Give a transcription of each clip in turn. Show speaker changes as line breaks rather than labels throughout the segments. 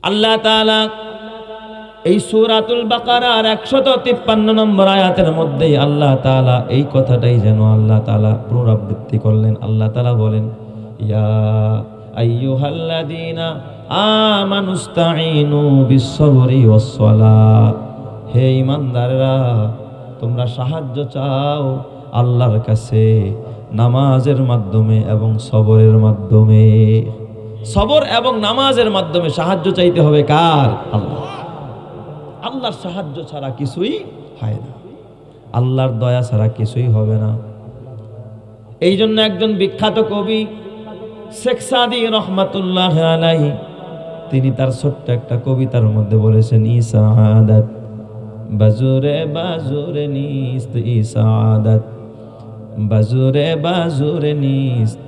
আল্লাহ তাআলা এই সূরাতুল বাকারার 153 নম্বর আয়াতের মধ্যে আল্লাহ তাআলা এই কথাটাই যেন আল্লাহ তাআলা পুনরাবৃত্তি করলেন। আল্লাহ তাআলা বলেন, ইয়া আইয়ুহাল্লাযীনা আমানুস্তাঈনু বিস-সাবরি ওয়াস-সালাহ, হে ঈমানদাররা তোমরা সাহায্য চাও আল্লাহর কাছে নামাজের মাধ্যমে এবং সবরের মাধ্যমে। সবর এবং নামাজের মাধ্যমে সাহায্য চাইতে হবে কার? আল্লাহ। আল্লাহর সাহায্য ছাড়া কিছুই হয় না, আল্লাহর দয়া ছাড়া কিছুই হবে না। এই জন্য একজন বিখ্যাত কবি শেখ সাদি রহমাতুল্লাহ আলাইহি তিনি তার ছোট্ট একটা কবিতার মধ্যে বলেছেন, ইসাআদাত বাজুরে বাজুরে নিস্ত, ইসাআদাত বাজুরে বাজুরে নিস্ত,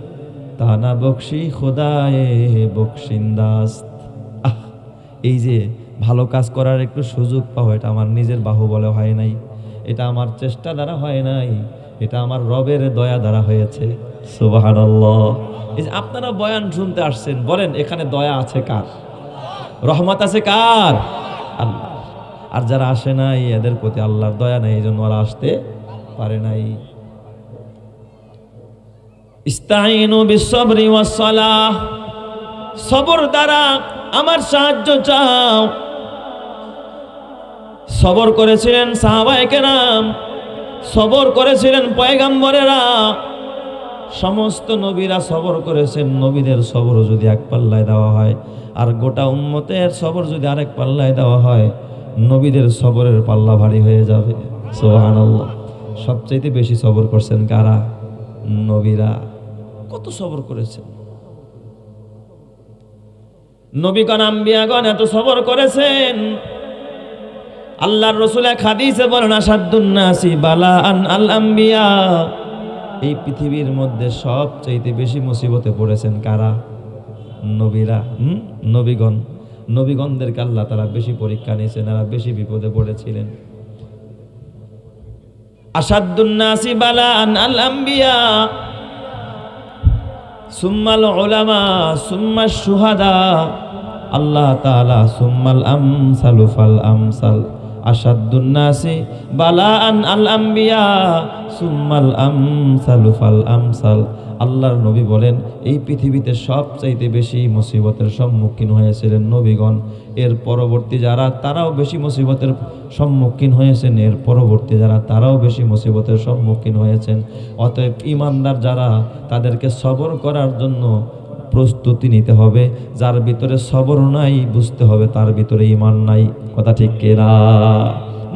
তানা বখশি খোদায়ে বখশিন্দাস্ত। এই যে ভালো কাজ করার একটু সুযোগ পাও, এটা আমার নিজের বাহুবলে হয় নাই, এটা আমার চেষ্টা দ্বারা হয় নাই, এটা আমার রবের দয়া দ্বারা হয়েছে। সুবহানাল্লাহ। এই যে আপনারা বয়ান শুনতে আসছেন, বলেন এখানে দয়া আছে কার? রহমত আছে কার? আল্লাহ। আর যারা আসে নাই এদের প্রতি আল্লাহর দয়া নেই, এই জন্য ওরা আসতে পারে নাই। ইস্তাঈনু বিস-সাবরি ওয়াস-সালাহ, সবর দ্বারা আমার সাহায্য চাও। সবর করেছিলেন সাহাবায়ে কেরাম, সবর করেছিলেন পয়গম্বরেরা, সমস্ত নবীরা সবর করেছেন। নবীদের সবর যদি এক পাল্লায় দেওয়া হয় আর গোটা উম্মতের সবর যদি আরেক পাল্লায় দেওয়া হয়, নবীদের সবরের পাল্লা ভারী হয়ে যাবে। সুবহানাল্লাহ। সবচেয়ে বেশি সবর করছেন কারা? নবীরা। কত সবর করেছেন নবীগণ, আম্বিয়াগণ এত সবর করেছেন। আল্লাহর রাসূল এক হাদিসে বলেন, আসাদুন নাসি বালাআন আল আম্বিয়া, এই পৃথিবীর মধ্যে সবচেয়ে বেশি মুসিবতে পড়েছেন কারা? নবীরা। নবীগণ। নবীগণদেরকে আল্লাহ তাআলা বেশি পরীক্ষা নিয়েছেন, এরা বেশি বিপদে পড়েছিলেন। আসাদুন নাসি বালাআন আল আম্বিয়া সুম্মাল উলামা সুম্মাশ শুহাদা, আল্লাহ তাআলা সুম্মাল আমসালু ফাল আমসাল, আসাদুন নাসি বালাআন আল আম্বিয়া সুম্মাল আমসালু ফাল আমসাল। আল্লাহর নবী বলেন, এই পৃথিবীতে সবচাইতে বেশি মুসিবতের সম্মুখীন হয়েছিলেন নবীগণ। এর পরবর্তী যারা তারাও বেশি মুসিবতের সম্মুখীন হয়েছেন, এর পরবর্তী যারা তারাও বেশি মুসিবতের সম্মুখীন হয়েছেন। অতএব ঈমানদার যারা, তাদেরকে সবর করার জন্য প্রস্তুতি নিতে হবে। যার ভিতরে সবর নাই, বুঝতে হবে তার ভিতরে ঈমান নাই। কথা ঠিক কিনা?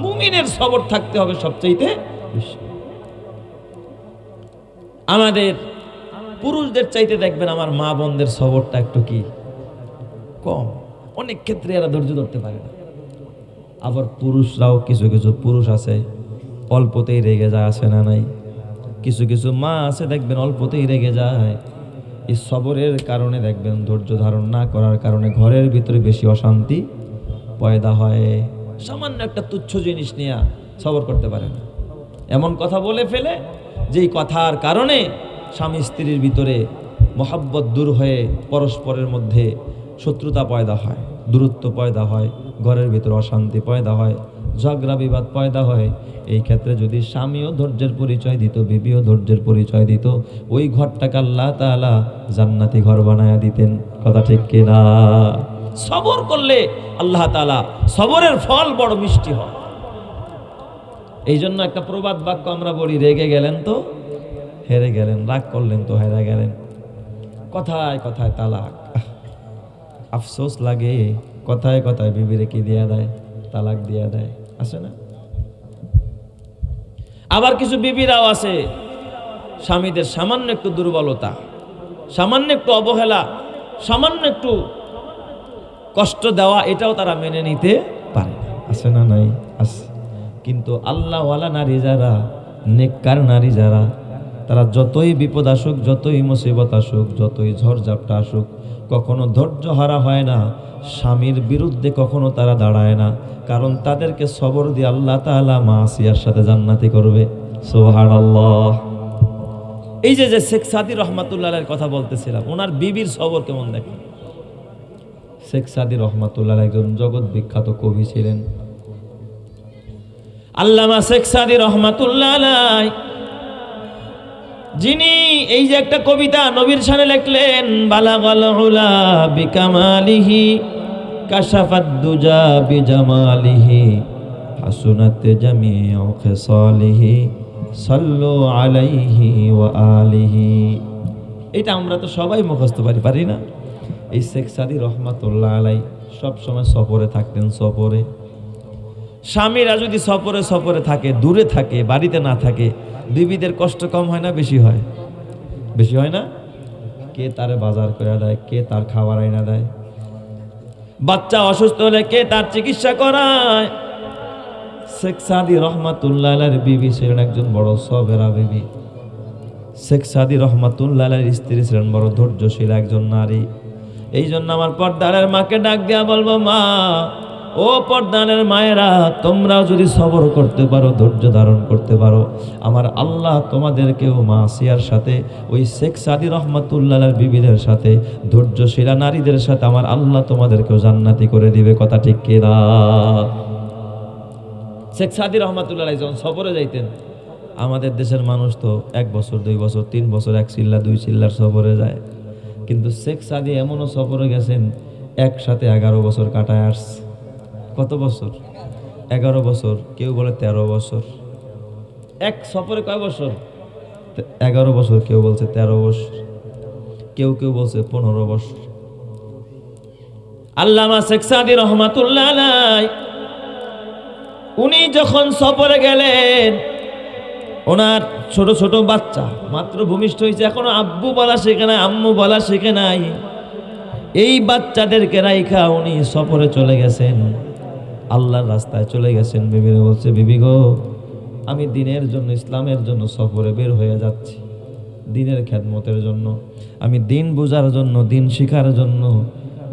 মুমিনের সবর থাকতে হবে সবচাইতে বেশি। আমাদের পুরুষদের চাইতে দেখবেন আমার মা বোনদের সবরটা একটু কি কম। অনেক ক্ষেত্রে এরা ধৈর্য ধরতে পারে না। আবার পুরুষরাও, কিছু কিছু পুরুষ আছে অল্পতেই রেগে যায়, আছে না নাই? কিছু কিছু মা আছে দেখবেন অল্পতেই রেগে যায়। এই সবরের কারণে দেখবেন, ধৈর্য ধারণ না করার কারণে ঘরের ভিতরে বেশি অশান্তি পয়দা হয়। সামান্য একটা তুচ্ছ জিনিস নিয়ে সবর করতে পারে না, এমন কথা বলে ফেলে যেই কথার কারণে স্বামী স্ত্রীর ভিতরে মহাব্বত দূর হয়ে পরস্পরের মধ্যে শত্রুতা পয়দা হয়, দূরত্ব পয়দা হয়, ঘরের ভিতরে অশান্তি পয়দা হয়, ঝগড়া বিবাদ পয়দা হয়। এই ক্ষেত্রে যদি স্বামীও ধৈর্যের পরিচয় দিত, বিবিও ধৈর্যের পরিচয় দিত, ওই ঘরটাকে আল্লাহ তাআলা জান্নাতি ঘর বানায়া দিতেন। কথা ঠিক কিনা? সবর করলে আল্লাহ তাআলা সবরের ফল বড় মিষ্টি হয়। এই জন্য একটা প্রবাদ বাক্য আমরা বলি, রেগে গেলেন তো হেরে গেলেন, রাগ করলেন তো হেরে গেলেন। কথায় কথায় তালাক। আফসোস লাগে, কথায় কথায় বিবিরে কি দিয়া দেয়? তালাক দিয়া দেয়, আছে না? আবার কিছু বিবিরাও আছে, স্বামীদের সামান্য একটু দুর্বলতা, সামান্য একটু অবহেলা, সামান্য একটু কষ্ট দেওয়া, এটাও তারা মেনে নিতে পারে না, আছে না নাই? আছে। কিন্তু আল্লাহওয়ালা নারী যারা, নেককার নারী যারা, তারা যতই বিপদ আসুক, যতই মুসিবত আসুক, যতই ঝড়ঝাপটা আসুক, কখনো ধৈর্য হারা হয় না, স্বামীর বিরুদ্ধে কখনো তারা দাঁড়ায় না। কারণ তাদেরকে সবর দিয়ে আল্লাহ তাআলা মাসিয়ার সাথে জান্নাতি করবে। সুবহানাল্লাহ। এই যে শেখ সাদি রহমাতুল্লাহ আলাইহির কথা বলতেছিলাম, ওনার বিবির সবর কেমন দেখেন। শেখ সাদী রহমাতুল্লাহ একজন জগৎ বিখ্যাত কবি ছিলেন। আল্লামা শেখ সাদী রহমাতুল্লাহ আলাইহি, যিনি এই যে একটা কবিতা নবীর শানে লিখলেন, বালাগাল উলা বিকামালিহি কাশাফাদ দুজা বিজামালিহি হাসুনাত জামিউ খিসালিহি সাল্লু আলাইহি ওয়া আলিহি। এটা আমরা তো সবাই মুখস্থ পারি না? এই শেখ সাদী রহমাতুল্লাহ আলাইহি সব সময় সফরে থাকতেন। সফরে স্বামীরা যদি সফরে থাকে, দূরে থাকে, বাড়িতে না থাকে, বিবিদের কষ্ট কম হয় না বেশি হয়? বেশি হয় না? কে তারে বাজার করে দেয়, কে তার খাবার আইনা দেয়, বাচ্চা অসুস্থ হলে কে তার চিকিৎসা করায়। শেখ সাদী রহমাতুল্লাহ আলাইহির বিবি ছিলেন একজন বড় সবেরা বিবি। শেখ সাদী রহমাতুল্লাহ আলাইহির স্ত্রী ছিলেন বড় ধৈর্যশীল একজন নারী। এই জন্য আমার পর্দারের মাকে ডাক দিয়া বলবো, মা, ও পর্দানের মায়েরা, তোমরাও যদি সবর করতে পারো, ধৈর্য ধারণ করতে পারো, আমার আল্লাহ তোমাদেরকেও মাসিয়ার সাথে, ওই শেখ সাদী রহমাতুল্লাহ আলাইহির বিবিদের সাথে, ধৈর্যশীলা নারীদের সাথে আমার আল্লাহ তোমাদেরকেও জান্নাতি করে দিবে। কথা ঠিক কিনা? শেখ সাদী রহমাতুল্লাহ আলাইহি যখন সফরে যাইতেন, আমাদের দেশের মানুষ তো 1 বছর 2 বছর 3 বছর 1 চিল্লা 2 চিল্লার সফরে যায়, কিন্তু শেখ সাদী এমনও সফরে গেছেন একসাথে 11 বছর কাটায় আসছে। কত বছর? 11 বছর, কেউ বলে 13 বছর। এক সফরে কয় বছর? 11 বছর, কেউ বলছে 13 বছর, কেউ বলছে 15 বছর। আল্লামা শেখ সাদী রহমাতুল্লাহ আলাইহি উনি যখন সফরে গেলেন, ওনার ছোট ছোট বাচ্চা মাত্র ভূমিষ্ঠ হয়েছে, এখনো আব্বু বলা শেখে নাই, আম্মু বলা শেখে নাই। এই বাচ্চাদেরকে রাইখা উনি সফরে চলে গেছেন, আল্লাহর রাস্তায় চলে গেছেন। বিবিরে বলছে, বিবি গো, আমি দিনের জন্য, ইসলামের জন্য সফরে বের হয়ে যাচ্ছি, দিনের খেদমতের জন্য, আমি দিন বোঝার জন্য, দিন শিখার জন্য,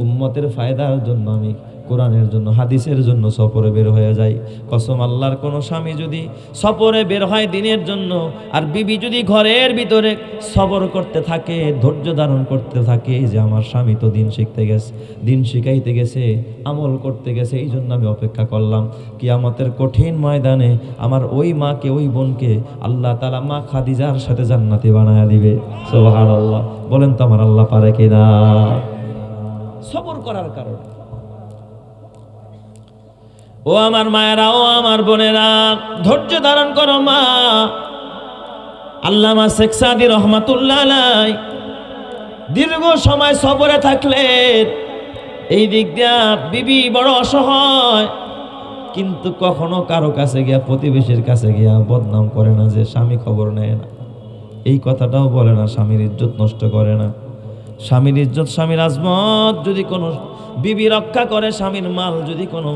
উম্মতের ফায়দার জন্য, আমি কোরআনের জন্য, হাদিসের জন্য সফরে বের হয়ে যাই। কসম আল্লাহর, কোন স্বামী যদি সফরে বের হয় দিনের জন্য, আর বিবি যদি ঘরের ভিতরে সবর করতে থাকে, ধৈর্য ধারণ করতে থাকে, যে আমার স্বামী তো দিন শিখতে গেছে, দিন শিখাইতে গেছে, আমল করতে গেছে, এই জন্য আমি অপেক্ষা করলাম, কিয়ামতের কঠিন ময়দানে আমার ওই মাকে, ওই বোনকে আল্লাহ তাআলা মা খাদিজার সাথে জান্নাতি বানায়া দিবে। সুবহানাল্লাহ। বলেন তো আমার আল্লাহ পারে কিনা? সবর করার কারণে। ও আমার মায়েরা, ও আমার বোনেরা, ধৈর্য ধারণ করো মা। আল্লামা শেখ সাদী রহমাতুল্লাহ আলাইহি দীর্ঘ সময় সফরে থাকলেন। এই দিক দিয়া বিবি বড় অসহায়, কিন্তু কখনো কারো কাছে গিয়া, প্রতিবেশীর কাছে গিয়া বদনাম করে না যে স্বামী খবর নেয় না, এই কথাটাও বলে না, স্বামীর ইজ্জত নষ্ট করে না। স্বামীর ইজ্জত, স্বামীর আজমত যদি কোনো বিবি রক্ষা করে, স্বামীর মাল যদি কোনো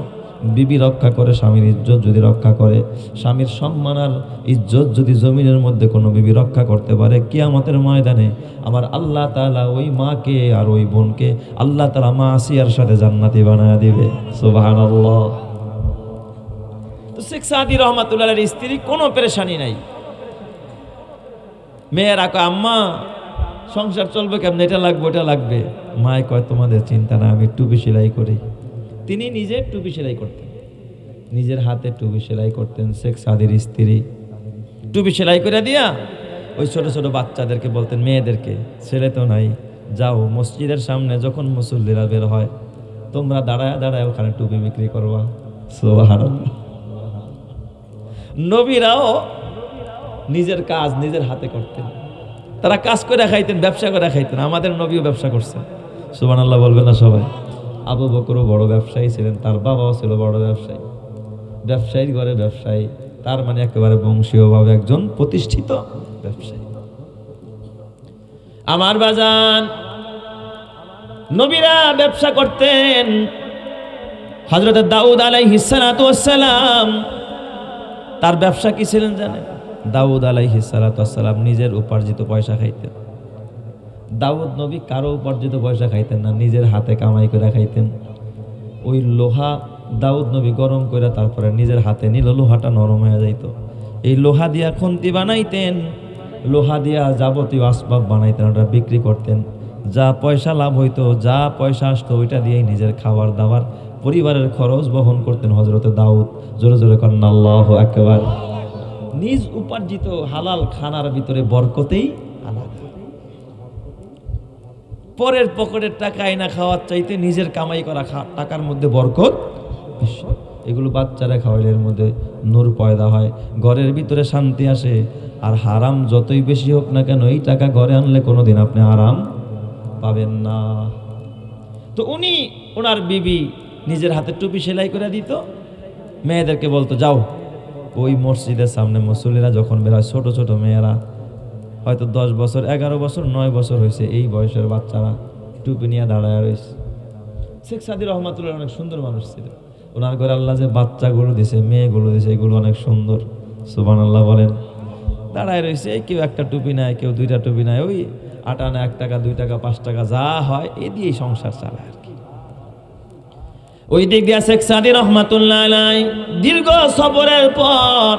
বিবি রক্ষা করে, স্বামীর ইজ্জত যদি রক্ষা করে, স্বামীর সম্মান আর ইজ্জত যদি জমিনের মধ্যে কোনো বিবি রক্ষা করতে পারে, কিয়ামতের ময়দানে আমার আল্লাহ তাআলা ওই মাকে আর ওই বোনকে আল্লাহ তাআলা মাসিয়ার সাথে জান্নাতি বানায়া দিবে। সুবহানাল্লাহ। তো শেখ সাদী রহমাতুল্লাহ আলাইহির স্ত্রী কোনো পেরেশানি নাই। মেয়েরা কয়, আম্মা সংসার চলবে কেমন, এটা লাগবে ওটা লাগবে। মায় কয়, তোমাদের চিন্তা না, আমি টুপি সেলাই করি। তিনি নিজে টুপি সেলাই করতেন, নিজের হাতে টুপি সেলাই করতেন। শেখ সাদীর স্ত্রী টুপি সেলাই করে দিয়া ওই ছোট ছোট বাচ্চাদেরকে বলতেন, মেয়েদেরকে, ছেলে তো নাই, যাও মসজিদের সামনে যখন মুসল্লিরা বের হয়, তোমরা দাঁড়ায় দাঁড়ায় ওখানে টুপি বিক্রি করবা। সুবহানাল্লাহ। নবীরাও নিজের কাজ নিজের হাতে করতেন, তারা কাজ করে খাইতেন, ব্যবসা করে খাইতেন। আমাদের নবীও ব্যবসা করছেন। সুবহানাল্লাহ বলবেন না সবাই? আবু বকরও বড় ব্যবসায়ী ছিলেন, তার বাবাও ছিল বড় ব্যবসায়ী, ব্যবসায়ীর ঘরে ব্যবসায়ী, তার মানে একেবারে বংশীয়ভাবে একজন প্রতিষ্ঠিত ব্যবসায়ী। আমার বাজান, নবীরা ব্যবসা করতেন। হযরত দাউদ আলাইহিস সালাতু ওয়াস সালাম, তার ব্যবসা কি ছিলেন জানেন? দাউদ আলাইহিস সালাতু ওয়াস সালাম নিজের উপার্জিত পয়সা খাইতেন। দাউদ নবী কারো উপার্জিত পয়সা খাইতেন না, নিজের হাতে কামাই করে খাইতেন। ওই লোহা দাউদ নবী গরম করে তারপরে নিজের হাতে নিল, লোহাটা নরম হয়ে যাইত। এই লোহা দিয়া খুন্তি বানাইতেন, লোহা দিয়া যাবতীয় আসবাব বানাইতেন, ওটা বিক্রি করতেন। যা পয়সা লাভ হইতো, যা পয়সা আসতো, ওইটা দিয়েই নিজের খাবার দাবার, পরিবারের খরচ বহন করতেন হযরতে দাউদ। জোরে জোরে কন্না আল্লাহু আকবার। নিজ উপার্জিত হালাল খানার ভিতরে বরকতেই আলাদা। পরের পকেটের টাকা আইনা খাওয়ার চাইতে নিজের কামাই করা টাকার মধ্যে বরকত বেশি। এগুলো বাচ্চারা খাওয়াইলে এর মধ্যে নূর পয়দা হয়, ঘরের ভিতরে শান্তি আসে। আর হারাম যতই বেশি হোক না কেন, এই টাকা ঘরে আনলে কোনোদিন আপনি আরাম পাবেন না। তো উনি ওনার বিবি নিজের হাতে টুপি সেলাই করে দিত, মেয়েদেরকে বলতো যাও। ওই মসজিদের সামনে মুসল্লিরা যখন বের হয়, ছোট ছোট মেয়েরা হয়তো 10 বছর, 11 বছর, 9 বছর হয়েছে, এই বয়সের বাচ্চারা টুপি নিয়ে দাঁড়ায় রয়েছে। শেখ সাদী রহমাতুল্লাহ অনেক সুন্দর মানুষ ছিল। ওনার ঘরে আল্লাহ যে বাচ্চাগুলো দিছে, মেয়েগুলো দিছে, এগুলো অনেক সুন্দর। সুবহানাল্লাহ বলেন। দাঁড়ায় রয়েছে, কেউ একটা টুপি নেয়, কেউ 2টা টুপি নেয়, ওই আটা নেয় 1 টাকা, 2 টাকা, 5 টাকা, যা হয় এ দিয়েই সংসার চালায় আর কি। ওই দিক দিয়ে শেখ সাদী রহমাতুল্লাহ আলাইহি দীর্ঘ সফরের পর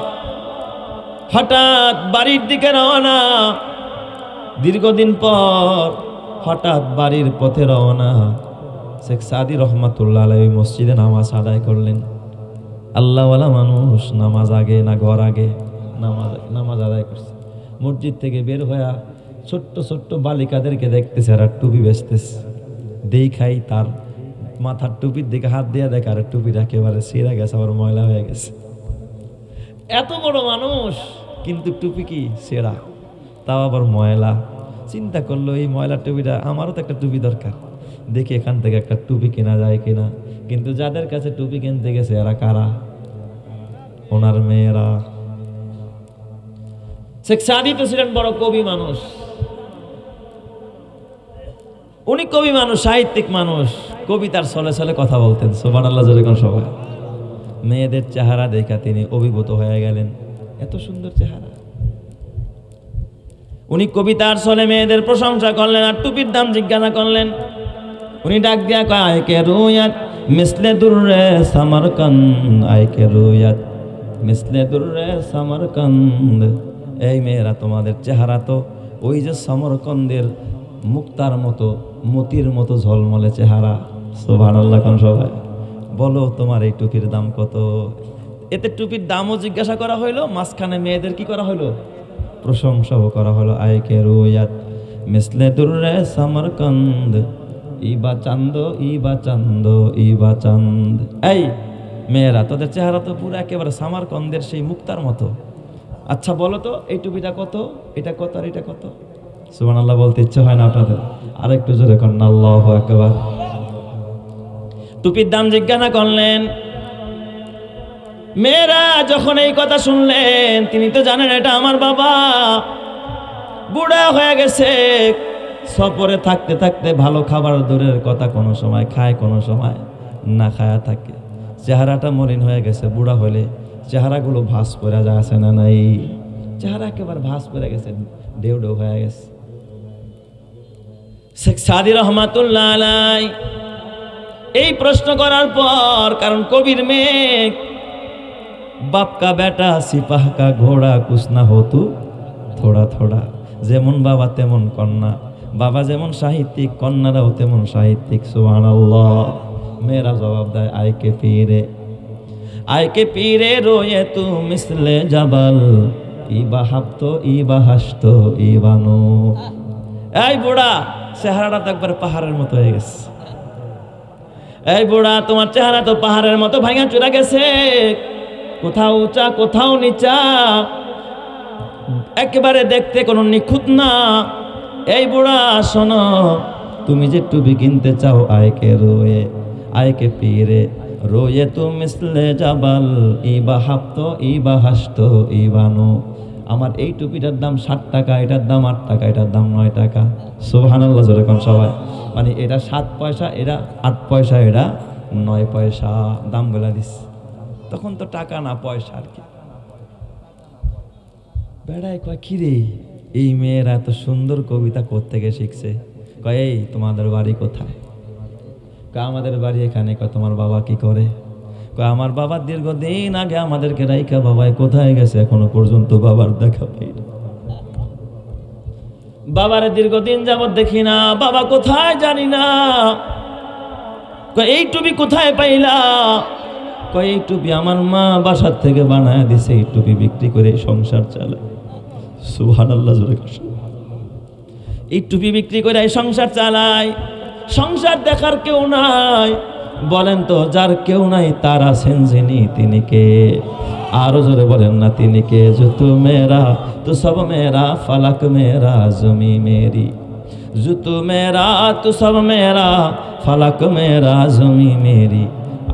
হঠাৎ বাড়ির দিকে রওনা। দীর্ঘদিন পর হঠাৎ বাড়ির পথে রওনা। শেখ সাদী রহমাতুল্লাহ আলাইহি মসজিদে নামাজ আদায় করলেন। আল্লাহওয়ালা মানুষ, নামাজ আগে না ঘর আগে, নামাজ আদায় করছে। মসজিদ থেকে বের হয়ে ছোট্ট ছোট্ট বালিকাদেরকে দেখতেছে আর টুপি বেচতেছে। দেখাই তার মাথার টুপির দিকে হাত দিয়ে দেখে আর টুপিটা একেবারে ছিঁড়ে গেছে, আবার ময়লা হয়ে গেছে। এত বড় মানুষ কিন্তু টুপি কি ছেঁড়া, তাও আবার ময়লা। চিন্তা করলো এই ময়লা টুপিটা, আমারও তো একটা টুপি দরকার, দেখি এখান থেকে একটা টুপি কেনা যায় কিনা। কিন্তু যাদের কাছে টুপি কিনতে গেছে এরা কারা? ওনার মেয়েরা। শেখ সাদী তো ছিলেন বড় কবি মানুষ, উনি কবি মানুষ, সাহিত্যিক মানুষ, কবিতার ছলে ছলে কথা বলতেন। সুবহানাল্লাহ জোরে কোন সবাই। মেয়েদের চেহারা দেখা তিনি অভিভূত হয়ে গেলেন, এত সুন্দর চেহারা। উনি কবিতার ছলে মেয়েদের প্রশংসা করলেন আর টুপির দাম জিজ্ঞাসা করলেন। উনি ডাক দিয়া কয় আয়কে রুয়াত মিসলে দুররে সামারকান্দ, আয়কে রুয়াত মিসলে দুররে সামারকান্দ। এই মেয়েরা, তোমাদের চেহারা তো ওই যে সমরকন্দের মুক্তার মতো, মতির মতো ঝলমলে চেহারা। সুবহানাল্লাহ কোন সবাই। বলো তোমার এই টুপির দাম কত? এতে টুপির দামও জিজ্ঞাসা করা হইলো, মাঝখানে মেয়েদের কি করা হলো? প্রশংসাও করা হলো। আয়কে রুয়াত মিসলে দুররে সামারকান্দ, ইবা চান্দ, ইবা চান্দ, ইবা চান্দ। এই মেয়েরা, তোদের চেহারা তো পুরো একেবারে সামারকন্দের সেই মুক্তার মতো। আচ্ছা বলো তো এই টুপিটা কত, এটা কত, আর এটা কত? সুবহানাল্লাহ বলতে ইচ্ছে হয় না আপনাদের? আরেকটু জোরে করেন আল্লাহু আকবার। টুপির দাম জিজ্ঞাসা করলেন। মেয়েরা যখন এই কথা শুনলেন, তিনি তো জানেন এটা আমার বাবা, বুড়া হয়ে গেছে, সফরে থাকতে থাকতে ভালো খাবার দূরের কথা, কোনো সময় খায়, কোনো সময় না খায়া থাকে। চেহারাটা মলিন হয়ে গেছে। বুড়া হলে চেহারাগুলো ভাঁজ পড়ে যায়, আছে না নাই? চেহারা একেবারে ভাঁজ পড়ে গেছে, ডেউ ডেউ হয়ে গেছে। শেখ সাদী রহমাতুল্লাহ আলাইহি এই প্রশ্ন করার পর, কারণ কবির মেয়ে, বাপ কা বেটা সিপাহ কা ঘোড়া কুছ না হতু থোড়া থোড়া। যেমন বাবা তেমন কন্যা, বাবা যেমন সাহিত্যিক, কন্যারাও তেমন সাহিত্যিক। সুবহানাল্লাহ। মেয়েরা জবাব দেয় আয়কে পীরে, আয়কে পীরে রোয়ে তু মিসলে জাবাল, ইবা হাবতো ইবা হাসতো ইবানো। এই বুড়া, চেহারাটা তো একবার পাহাড়ের মতো হয়ে গেছে। এই বুড়া, তোমার চেহারা তো পাহাড়ের মতো ভাঙা চুরা গেছে, কোথাও উঁচা কোথাও নিচা, একেবারে দেখতে কোনো নিখুঁত না। এই বুড়া শোনো, তুমি যে টুপি কিনতে চাও, আয়কে রোয়ে, আয়কে পীরে রোয়ে তু মিসলে জাবাল, ইবা হাবতো ইবা হাসতো ইবানো। আমার এই টুপিটার দাম 60 টাকা, এটার দাম 8 টাকা, এটার দাম 9 টাকা। সুবহানাল্লাহ জোরে কোন সবাই। মানে এটা 7 পয়সা, এটা 8 পয়সা, এটা 9 পয়সা দাম বলে দিস। তখন তো টাকা না পয়সা আর কি। বেড়ায় কয় কি রে, এই মেয়েরা এত সুন্দর কবিতা কোত্থেকে শিখছে? কয় এই তোমাদের বাড়ি কোথায়? কয় আমাদের বাড়ি এখানে। কয় তোমার বাবা কি করে? কয় আমার বাবা দীর্ঘদিন আগে আমাদেরকে রাইখা বাবাই কোথায় গেছে, এখনো পর্যন্ত বাবার দেখা পাই না। বাবারে দীর্ঘদিন যাবত দেখি না, বাবা কোথায় জানি না। এই টুপি কোথায় পাইলা? এই টুপি আমার মা বাসার থেকে বানায় দিছে, এই টুপি বিক্রি করে সংসার চালায়। সুবহানাল্লাহ জোরে কর। এই টুপি বিক্রি করে এই সংসার চালায়। সংসার দেখার কেউ নাই। বলেন তো, যার কেউ নাই তার আছেন যিনি, তিনি কে? আরো জোরে বলেন না, তিনি কে? जो तू मेरा तो सब मेरा, फलक मेरा जमी मेरी। जो तू मेरा तो सब मेरा, फलक मेरा जमी मेरी।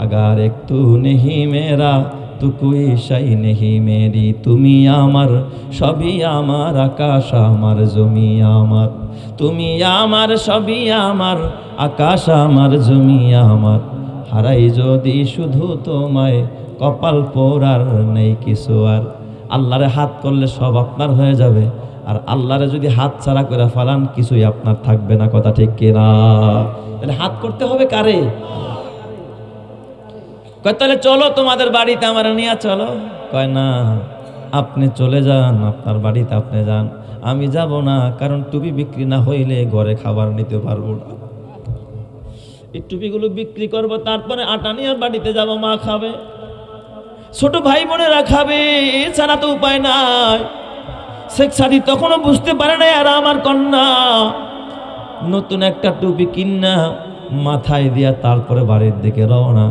अगर एक तू नहीं मेरा तो कोई शाई नहीं मेरी। তুমি আমার, সবই আমার, আকাশ আমার, জমি আমার। তুমি আমার, সবই আমার, আকাশ আমার, জমি আমার। হারাই যদি শুধু তোমায়, কপাল পোড়ার নেই কিছু আর। আল্লাহরে হাত করলে সব আপনার হয়ে যাবে, আর আল্লাহরে যদি হাত ছাড়া করে ফেলান কিছুই আপনার থাকবে না। কথা ঠিক কিনা? তাহলে হাত করতে হবে কারে? কয় তাহলে চলো তোমাদের বাড়িতে আমার নিয়ে চলো। কয় না, আপনি চলে যান, আপনার বাড়িতে আপনি যান, আমি যাব না। কারণ টুপি বিক্রি না হইলে ঘরে খাবার নিতে পারবো না। এই টুপিগুলো বিক্রি করবো, তারপরে আটা নিয়ে বাড়িতে যাব, মা খাবে, ছোট ভাই বোনেরা খাবে, এছাড়া তো উপায় নাই। শেখ সাদি তখনও বুঝতে পারে না আর আমার কন্যা নতুন একটা টুপি কিনা মাথায় দিয়া তারপরে বাড়ির দিকে রওনা।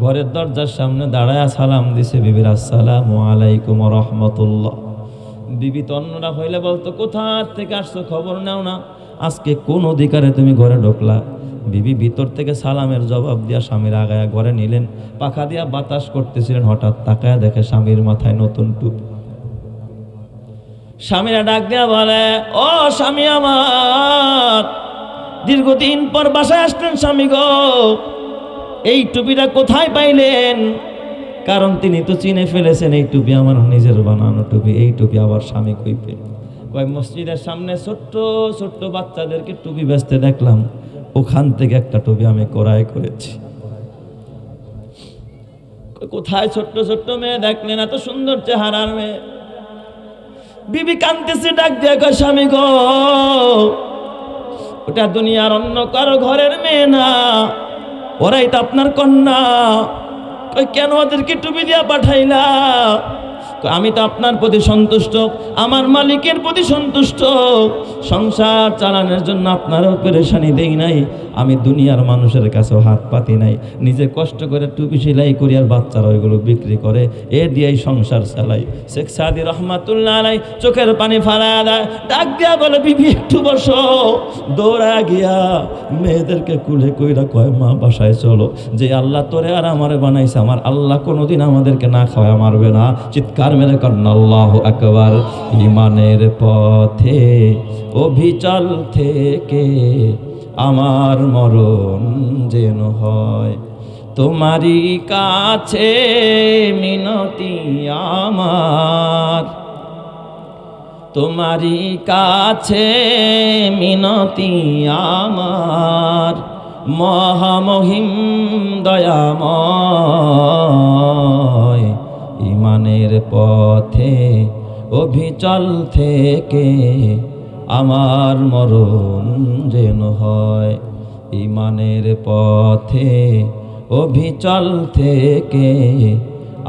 ঘরের দরজার সামনে দাঁড়ায় সালাম দিছে বিবির, আসসালামু আলাইকুম ওয়া রাহমাতুল্লাহ। বিবি তো অন্যরা হইলে বলতো, কোথা থেকে আসছো খবর নাও না, আজকে কোন অধিকারে তুমি ঘরে ঢুকলা? বিবি ভিতর থেকে সালামের জবাব দিয়া স্বামীর আগায়া ঘরে নিলেন। পাখা দিয়া বাতাস করতেছিলেন, হঠাৎ তাকায়া দেখে স্বামীর মাথায় নতুন টুপি। স্বামীরা ডাক দিয়া বলে, ও স্বামী আমার, দীর্ঘদিন পর বাসায় আসলেন স্বামী গো, এই টুপিটা কোথায় পাইলেন? কারণ তিনি তো চিনে ফেলেছেন এই টুপি আমার নিজের বানানো টুপি। এই টুপি আবার স্বামী কই পেল? কয় মসজিদের সামনে ছোট্ট ছোট্ট বাচ্চাদেরকে টুপি বেচতে দেখলাম, ওখান থেকে একটা টুপি আমি ক্রয় করেছি। কোথায় ছোট্ট ছোট্ট মেয়ে দেখলেন, এত সুন্দর চেহারার মেয়ে? বিবি কাঁদতেছে, ডাক দিয়ে কয়, স্বামী গো, ওটা দুনিয়ার অন্য কারো ঘরের মেয়ে না, ওরাই তো আপনার কন্যা। কই কেন ওদেরকে টুপি দিয়া পাঠাইলা? আমি তো আপনার প্রতি সন্তুষ্ট, আমার মালিকের প্রতি সন্তুষ্ট, সংসার চালানোর জন্য আপনারও পেরেশানি দেই নাই, আমি দুনিয়ার মানুষের কাছেও হাত পাতি নাই, নিজে কষ্ট করে টুপি সেলাই করি আর বাচ্চারা ওইগুলো বিক্রি করে, এ দিয়েই সংসার চালাই। শেখ সাদি রহমাতুল্লাহ আলাই চোখের পানি ফালায়া দেয়, ডাক দিয়া বলে, বিবি একটু বসো। দৌড়া গিয়া মেয়েদেরকে কুলে কইরা কয়, মা বাসায় চলো, যে আল্লাহ তোরে আর আমারে বানাইছে, আমার আল্লাহ কোনোদিন আমাদেরকে না খাওয়া মারবে না। চিৎকার মেরে করেন আল্লাহু আকবার। ঈমানের পথে অবিচল থেকে আমার মরণ যেন হয়, তোমারই কাছে মিনতি আমার, তোমারই কাছে মিনতি আমার, মহামহিম দয়াময়। ঈমানের পথে অবিচল থেকে আমার মরণ যেন হয়, ঈমানের পথে অবিচল থেকে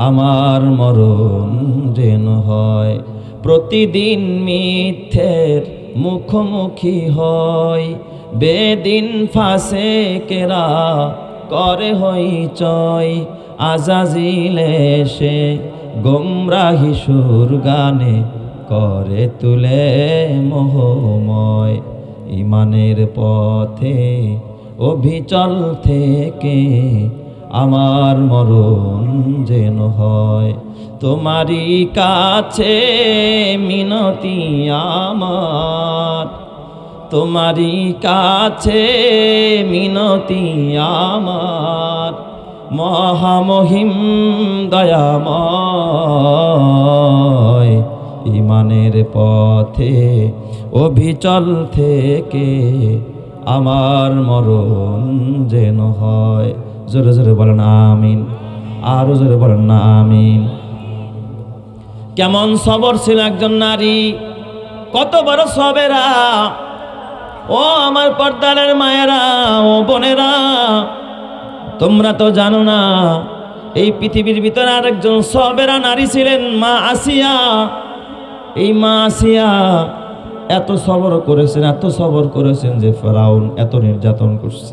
আমার মরণ যেন হয়। প্রতিদিন মিথ্যের মুখোমুখি হয়, বেদিন ফাসেকেরা করে হইচয়, আজাজিল এসে গোমরাহি সুর গানে করে তুলে মোহময়। ঈমানের পথে অবিচল থেকে আমার মরণ যেন হয়, তোমারই কাছে মিনতি আমার, তোমারই কাছে মিনতি আমার, মহামহিম দয়াময়। ঈমানের পথে অবিচল থেকে আমার মরণ যেন হয়। জোরে জোরে বলেন আমিন, আরো জোরে বলেন না আমিন। কেমন সবর ছিল একজন নারী, কত বড় সবেরা। ও আমার পর্দারের মায়েরা, ও বোনেরা, তোমরা তো জানো না এই পৃথিবীর ভিতরে আরেকজন সবেরা নারী ছিলেন মা আসিয়া। এই মা আসিয়া এত সবর করেছেন, এত সবর করেছেন যে ফেরাউন এত নির্যাতন করছে।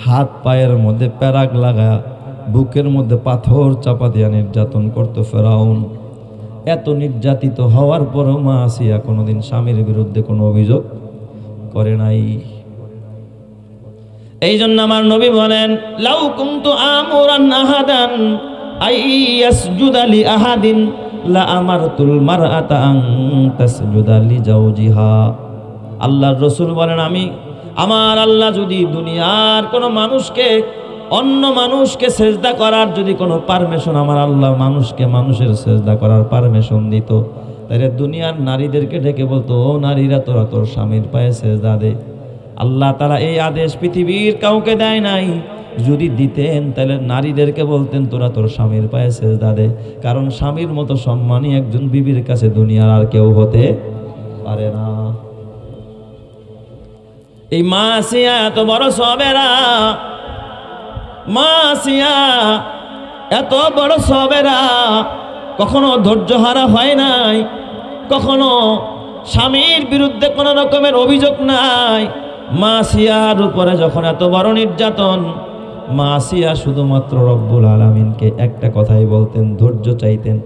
হাত পায়ের মধ্যে প্যারাগ লাগা, বুকের মধ্যে পাথর চাপা দিয়া নির্যাতন করত ফেরাউন। এত নির্যাতিত হওয়ার পরও মা আসিয়া কোনোদিন স্বামীর বিরুদ্ধে কোনো অভিযোগ করে নাই। এই জন্য আমার নবী বলেন, লাউ কুনতু আমুরান আহাদান আইয়াসজুদা লি আহাদিন লা আমারতুল মারআতা আন তাসজুদা লি জাওজিহা। আল্লাহর রাসূল বলেন, আমার আল্লাহ যদি দুনিয়ার কোনো মানুষকে, অন্য মানুষকে সেজদা করার যদি কোনো পারমিশন, আমার আল্লাহ মানুষের সেজদা করার পারমিশন দিত, তাহলে দুনিয়ার নারীদেরকে ডেকে বলতো, ও নারীরা তোরা তোর স্বামীর পায়ে সেজদা দে। আল্লাহ তাআলা এই আদেশ পৃথিবীর কাউকে দেয় নাই। যদি দিতেন তাহলে নারীদেরকে বলতেন, তোরা তোর স্বামীর পায়ে সেজদা দে। কারণ স্বামীর মতো সম্মানী একজন বিবির কাছে দুনিয়ার আর কেউ হতে পারে না। এই মা আসিয়া এত বড় সবেরা, মা আসিয়া এত বড় সবেরা, কখনো ধৈর্য হারা হয় নাই, কখনো স্বামীর বিরুদ্ধে কোনো রকমের অভিযোগ নাই। মা আসিয়ার উপরে যখন এত বড় নির্যাতন, মা আসিয়া শুধুমাত্র রব্বুল আলামিনকে একটা কথাই বলতেন, ধৈর্য চাইতেন।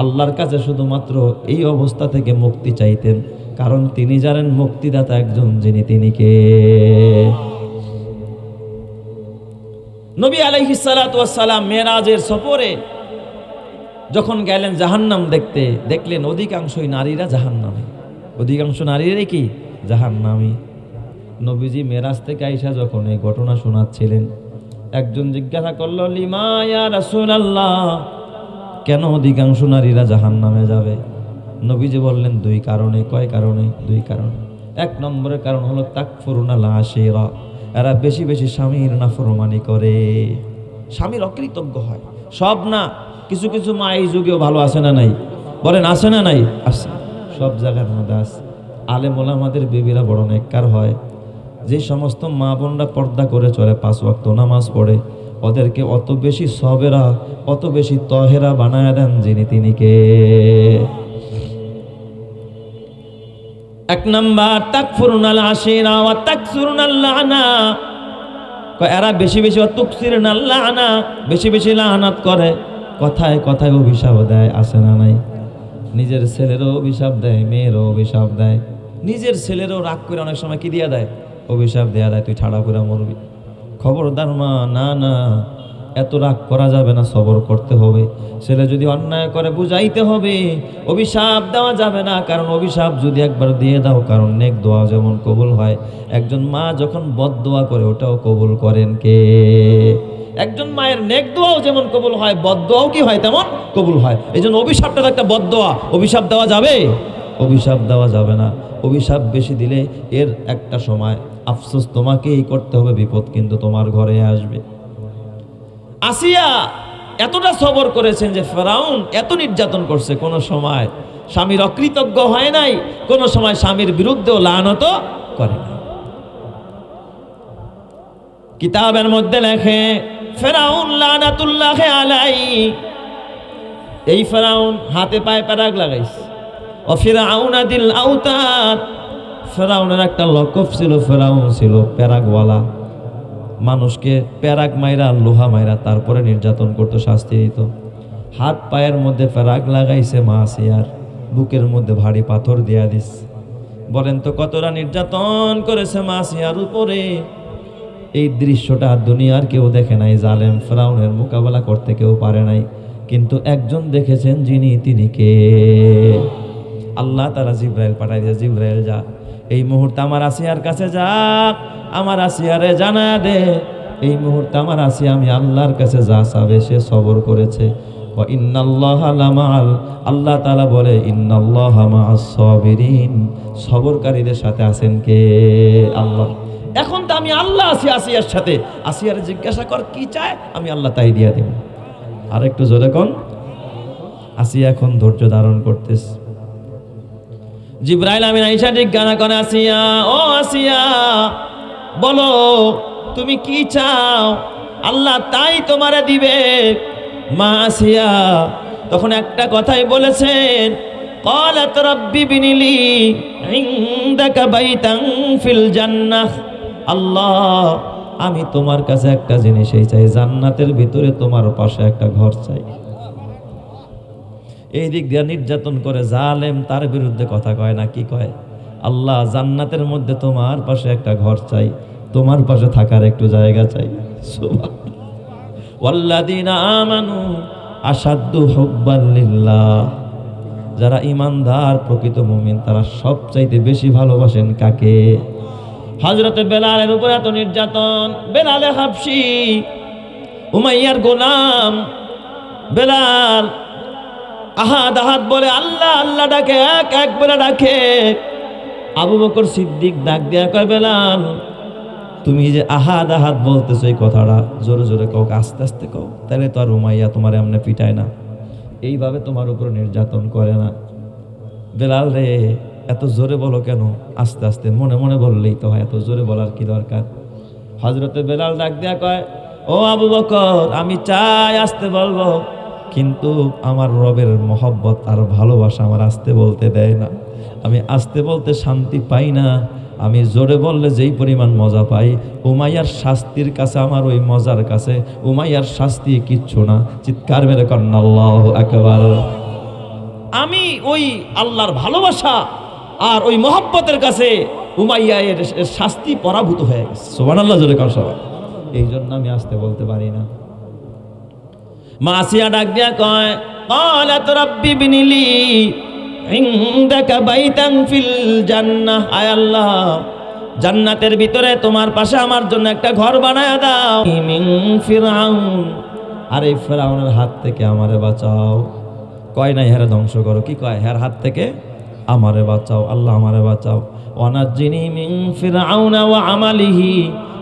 আল্লাহর কাছে শুধুমাত্র এই অবস্থা থেকে মুক্তি চাইতেন, কারণ তিনি জানেন মুক্তিদাতা একজন যিনি, তিনি কে? নবী আলাইহিস সালাতু ওয়াস সালাম মেরাজের সফরে যখন গেলেন জাহান্নাম দেখতে, দেখলেন অধিকাংশই নারীরা জাহান্নামী, অধিকাংশ নারীরাই কি জাহান্নামী। নবীজি মেরাজ থেকে আইসা যখন এই ঘটনা শোনাচ্ছিলেন, একজন জিজ্ঞাসা করলো, লিমা ইয়া রাসূলুল্লাহ, কেন অধিকাংশ নারীরা জাহান্নামে যাবে? নবীজি বললেন, দুই কারণে। কয় কারণে? দুই কারণে। এক নম্বরের কারণ হলো তাকফুরুনাল আশিরা, এরা বেশি বেশি স্বামীর নাফরমানি করে, স্বামীর অকৃতজ্ঞ হয়। সব না, কিছু কিছু মা এই যুগেও ভালো আছে না নাই? বলেন আছে না নাই? আছে, সব জায়গার মধ্যে আছে। আলেম ওলামাদের বিবিরা বড় নেককার হয়। যে সমস্ত মা বোনরা পর্দা করে চলে, 5 ওয়াক্ত নামাজ পড়ে, ওদেরকে অত বেশি সবেরা, অত বেশি তহেরা বানায় দেন যিনি, তিনি কে? এক নাম্বার তাকফুরুনাল আশিরা ওয়া তাকসুরুনাল লানা, এরা বেশি বেশি তুকসিরুনাল লানা, বেশি বেশি লানাত করে, কথায় কথায় অভিশাপ দেয়, আছে না নাই? নিজের ছেলেরও অভিশাপ দেয়, মেয়েরও অভিশাপ দেয়। নিজের ছেলেরও রাগ করে অনেক সময় কি দিয়া দেয়? অভিশাপ দেয়া দেয়, তুই ঠাড়া করে মরবি। খবরদার মা, না না, এত রাগ করা যাবে না, সবর করতে হবে। ছেলে যদি অন্যায় করে বুঝাইতে হবে, অভিশাপ দেওয়া যাবে না। কারণ অভিশাপ যদি একবার দিয়ে দাও, কারণ নেক দোয়া যেমন কবুল হয়, একজন মা যখন বদ দোয়া করে ওটাও কবুল করেন কে? একজন মায়ের নেক দোয়াও যেমন কবুল হয়, বদ দোয়াও কি হয় তেমন কবুল হয়। এই জন্য অভিশাপটা একটা বদ দোয়া, অভিশাপ দেওয়া যাবে? অভিশাপ দেওয়া যাবে না। অভিশাপ বেশি দিলে এর একটা সময় আফসোস তোমাকেই করতে হবে, বিপদ কিন্তু তোমার ঘরে আসবে। আসিয়া এতটা সবর করেছেন যে ফেরাউন এত নির্যাতন করছে, কোনো সময় স্বামীর অকৃতজ্ঞ হয় নাই, কোনো সময় স্বামীর বিরুদ্ধেও লানত করে না। কিতাবের মধ্যে লেখে, ফেরাউন লানাতুল্লাহি আলাইহি, এই ফেরাউন হাতে পায়ে প্যারাগ লাগাইছে। ও ফিরআউনা দিল আওতাদ, ফেরাউনের একটা লকব ছিল, ফেরাউন ছিল প্যারাগওয়ালা। মানুষকে প্যারাগ মাইরা, লোহা মাইরা তারপরে নির্যাতন করতো, শাস্তি দিত। হাত পায়ের মধ্যে প্যারাগ লাগাইছে মা আসিয়ার, বুকের মধ্যে ভারী পাথর দিয়া দিস। বলেন তো কতটা নির্যাতন করেছে মা আসিয়ার উপরে। এই দৃশ্যটা দুনিয়ার কেউ দেখে নাই, জালেম ফেরাউনের মোকাবেলা করতে কেউ পারে নাই, কিন্তু একজন দেখেছেন যিনি, তিনি কে? আল্লাহ তাআলা জিবরাইল পাঠাই দিয়ে, জিবরাইল যা এই মুহূর্তে আমার আসিয়ার কাছে যা, আমার আসিয়ারে জানা দে এই মুহূর্তে আমার আসিয়া আমি আল্লাহর কাছে যা চাবে সে সবর করেছে। ওয়া ইন্নাল্লাহা লামাআল, আল্লাহ তাআলা বলে ইন্নাল্লাহা মাআস সাবিরিন, সবরকারীদের সাথে আছেন কে? আল্লাহ। এখন তো আমি আল্লাহ আছি আসিয়ার সাথে, আসিয়ারে জিজ্ঞাসা কর কি চায়, আমি আল্লাহ তাই দিয়া দেব। আর একটু জোরে কোন। আসিয়া এখন ধৈর্য ধারণ করতেছে। জিবরাইল আমিন আয়েশা জিজ্ঞাসা করে, আসিয়া, ও আসিয়া, বলো তুমি কি চাও, আল্লাহ তাই তোমারে দিবে। মা আসিয়া তখন একটা কথাই বলেছেন, ক্বালাত রাব্বি বিনিলি ইনদাকা বাইতান ফিল জান্নাহ। আল্লাহ, আমি তোমার কাছে একটা জিনিসই চাই, জান্নাতের ভিতরে তোমার পাশে একটা ঘর চাই। এই দিক দিয়ে নির্যাতন করে জালেম, তার বিরুদ্ধে কথা কয় না, কি কয়, আল্লাহ জান্নাতের মধ্যে তোমার পাশে একটা ঘর চাই, তোমার পাশে থাকার একটু জায়গা চাই। ওয়াল্লাযীনা আমানু আশাদ্দু হুব্বান লিল্লাহ। যারা ইমানদার প্রকৃত মুমিন তারা সবচাইতে বেশি ভালোবাসেন কাকে? হযরতে বেলালের উপর এত নির্যাতন, বেলালে হাবশী উমাইয়ার গোলাম বেলাল আহাদ আহাদ বলে আল্লাহ আল্লাহ ডাকে, এক এক বলে ডাকে। আবু বকর সিদ্দিক ডাক দেয়া কয়, বেলাল তুমি যে আহাদ আহাদ বলতেছো এই কথাটা জোরে জোরে কও, আস্তে আস্তে কও, তাহলে তো আর উমাইয়া তোমার এমনি পিটায় না, এইভাবে তোমার উপর নির্যাতন করে না। বেলাল রে এত জোরে বলো কেন? আস্তে আস্তে মনে মনে বললেই তো হয়, এত জোরে বলার কি দরকার? হযরতে বেলাল ডাক দেয়া কয়, ও আবু বকর, আমি চাই আস্তে বলবো, কিন্তু আমার রবের মহব্বত আর ভালোবাসা আমার আস্তে বলতে দেয় না। আমি আস্তে বলতে শান্তি পাই না, আমি জোরে বললে যেই পরিমাণ মজা পাই, উমাইয়ার শাস্তির কাছে আমার ওই মজার কাছে উমাইয়ার শাস্তি কিচ্ছু না। চিৎকার মেরে করেন আল্লাহু আকবার। আমি ওই আল্লাহর ভালোবাসা আর ওই মহব্বতের কাছে উমাইয়া এর শাস্তি পরাভূত হয়ে গেছে। সুবহানাল্লাহ, জোরে কর সবাই। এই জন্য আমি আস্তে বলতে পারি না। মা আসিয়া ডাক দিয়া কয়, ক্বালাত রাব্বি বিনিলি ইনদাকা বাইতান ফিল জান্নাহ। আয় আল্লাহ, জান্নাতের ভিতরে তোমার পাশে আমার জন্য একটা ঘর বানায়া দাও। মিন ফিরআউন, আর এই ফিরআউনের হাত থেকে আমারে বাঁচাও। কয় নাই হেরে ধ্বংস করো, কি কয়, হের হাত থেকে আমারে বাঁচাও, আল্লাহ আমারে বাঁচাও। ওয়ানাজ্জিনি মিন ফিরআউনা ওয়া আমালিহি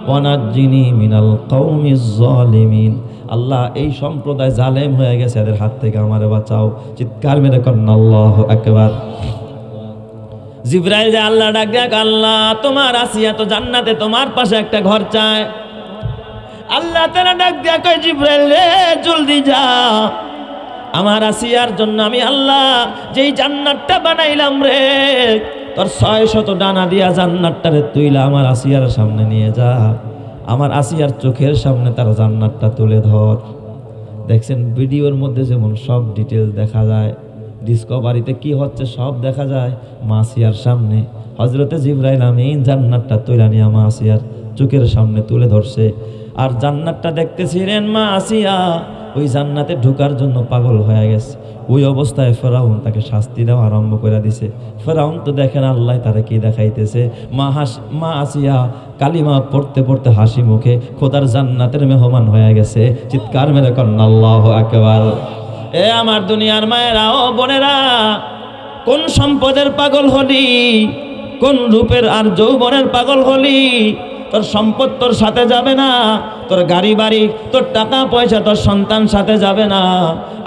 ওয়ানাজ্জিনি মিনাল কওমিজ জালিমিন। আল্লাহ, এই সম্প্রদায় জালেম হয়ে গেছে, এদের হাত থেকে আমারে বাঁচাও। চিৎকার মেরে করেন আল্লাহু আকবার। জিবরাইল যে আল্লাহ ডাক দেখ, আল্লাহ তোমার আসিয়া তো জান্নাতে তোমার পাশে একটা ঘর চায়। আল্লাহ তাআলা ডাক দেয়া কয়, জিবরাইল রে জলদি যা, আমার আসিয়ার জন্য আমি আল্লাহ যেই জান্নাতটা বানাইলাম রে, তোর 600 ডানা দিয়া জান্নাতটারে তুইলা আমার আসিয়ার সামনে নিয়ে যা, আমার আসিয়ার চোখের সামনে তার জান্নাতটা তুলে ধর। দেখছেন ভিডিওর মধ্যে যেমন সব ডিটেলস দেখা যায়, ডিসকভারিতে কি হচ্ছে সব দেখা যায়, মা আসিয়ার সামনে হযরতে জিবরাইল আমিন জান্নাতটা তুইলা নিয়ে মা আসিয়ার চোখের সামনে তুলে ধরছে। আর জান্নাতটা দেখতেছিলেন মা আসিয়া, ওই জান্নাতে ঢোকার জন্য পাগল হয়ে গেছে। ওই অবস্থায় ফেরাউন তাকে শাস্তি দেওয়া আরম্ভ করে দিছে। ফেরাউন তো দেখেন আল্লাহ তারা কি দেখাইতেছে। মা আসিয়া কালিমা পড়তে পড়তে হাসি মুখে খোদার জান্নাতের মেহমান হয়ে গেছে। চিৎকার মেরে করেন আল্লাহু আকবার। এ আমার দুনিয়ার মায়েরা ও বোনেরা, কোন সম্পদের পাগল হলি, কোন রূপের আর যৌবনের পাগল হলি? তোর সম্পদ তোর সাথে যাবে না, তোর গাড়ি বাড়ি, তোর টাকা পয়সা, তোর সন্তান সাথে যাবে না।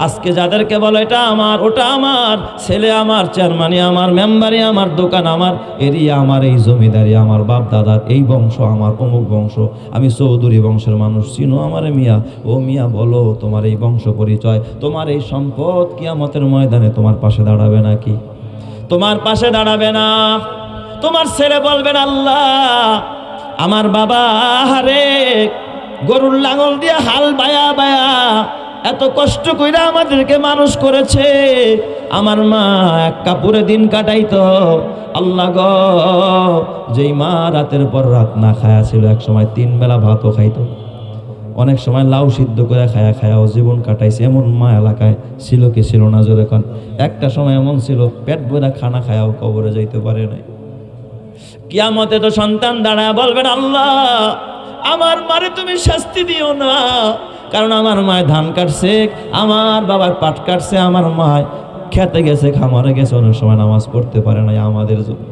আজকে যাদেরকে বলো এটা আমার, ওটা আমার, ছেলে আমার, চেয়ারম্যানি আমার, মেম্বারি আমার, দোকান আমার, এরিয়া আমার, এই জমিদারি আমার, বাপ দাদার এই বংশ আমার, অমুক বংশ, আমি চৌধুরী বংশের মানুষ, চিনো আমারে মিয়া? ও মিয়া বলো তোমার এই বংশ পরিচয়, তোমার এই সম্পদ কিয়ামতের ময়দানে তোমার পাশে দাঁড়াবে নাকি? তোমার পাশে দাঁড়াবে না। তোমার ছেলে বলবেন আল্লাহ আমার বাবা হারে গরুর লাঙল দিয়ে হাল বায়া বায়া এত কষ্ট কইরা আমাদেরকে মানুষ করেছে, আমার মা এক কাপড়ে দিন কাটাইতো। আল্লাহ গো, যেই মা রাতের পর রাত না খায়া ছিল, এক সময় 3 বেলা ভাতও খাইতো, অনেক সময় লাউ সিদ্ধ করে খায়া খায়াও জীবন কাটাইছে, এমন মা এলাকায় ছিল কি ছিল না? জোরে কোন। একটা সময় এমন ছিল পেট ভরা খানা খায়াও কবরে যাইতে পারে নাই। কিয়ামতে তো সন্তান দাঁড়ায় বলবেন আল্লাহ আমার মারে তুমি শাস্তি দিও না, কারণ আমার মায় ধান কাটছে, আমার বাবার পাট কাটছে, আমার মায় খেতে গেছে, খামারে গেছে, অনেক সময় নামাজ পড়তে পারে নাই আমাদের জন্য।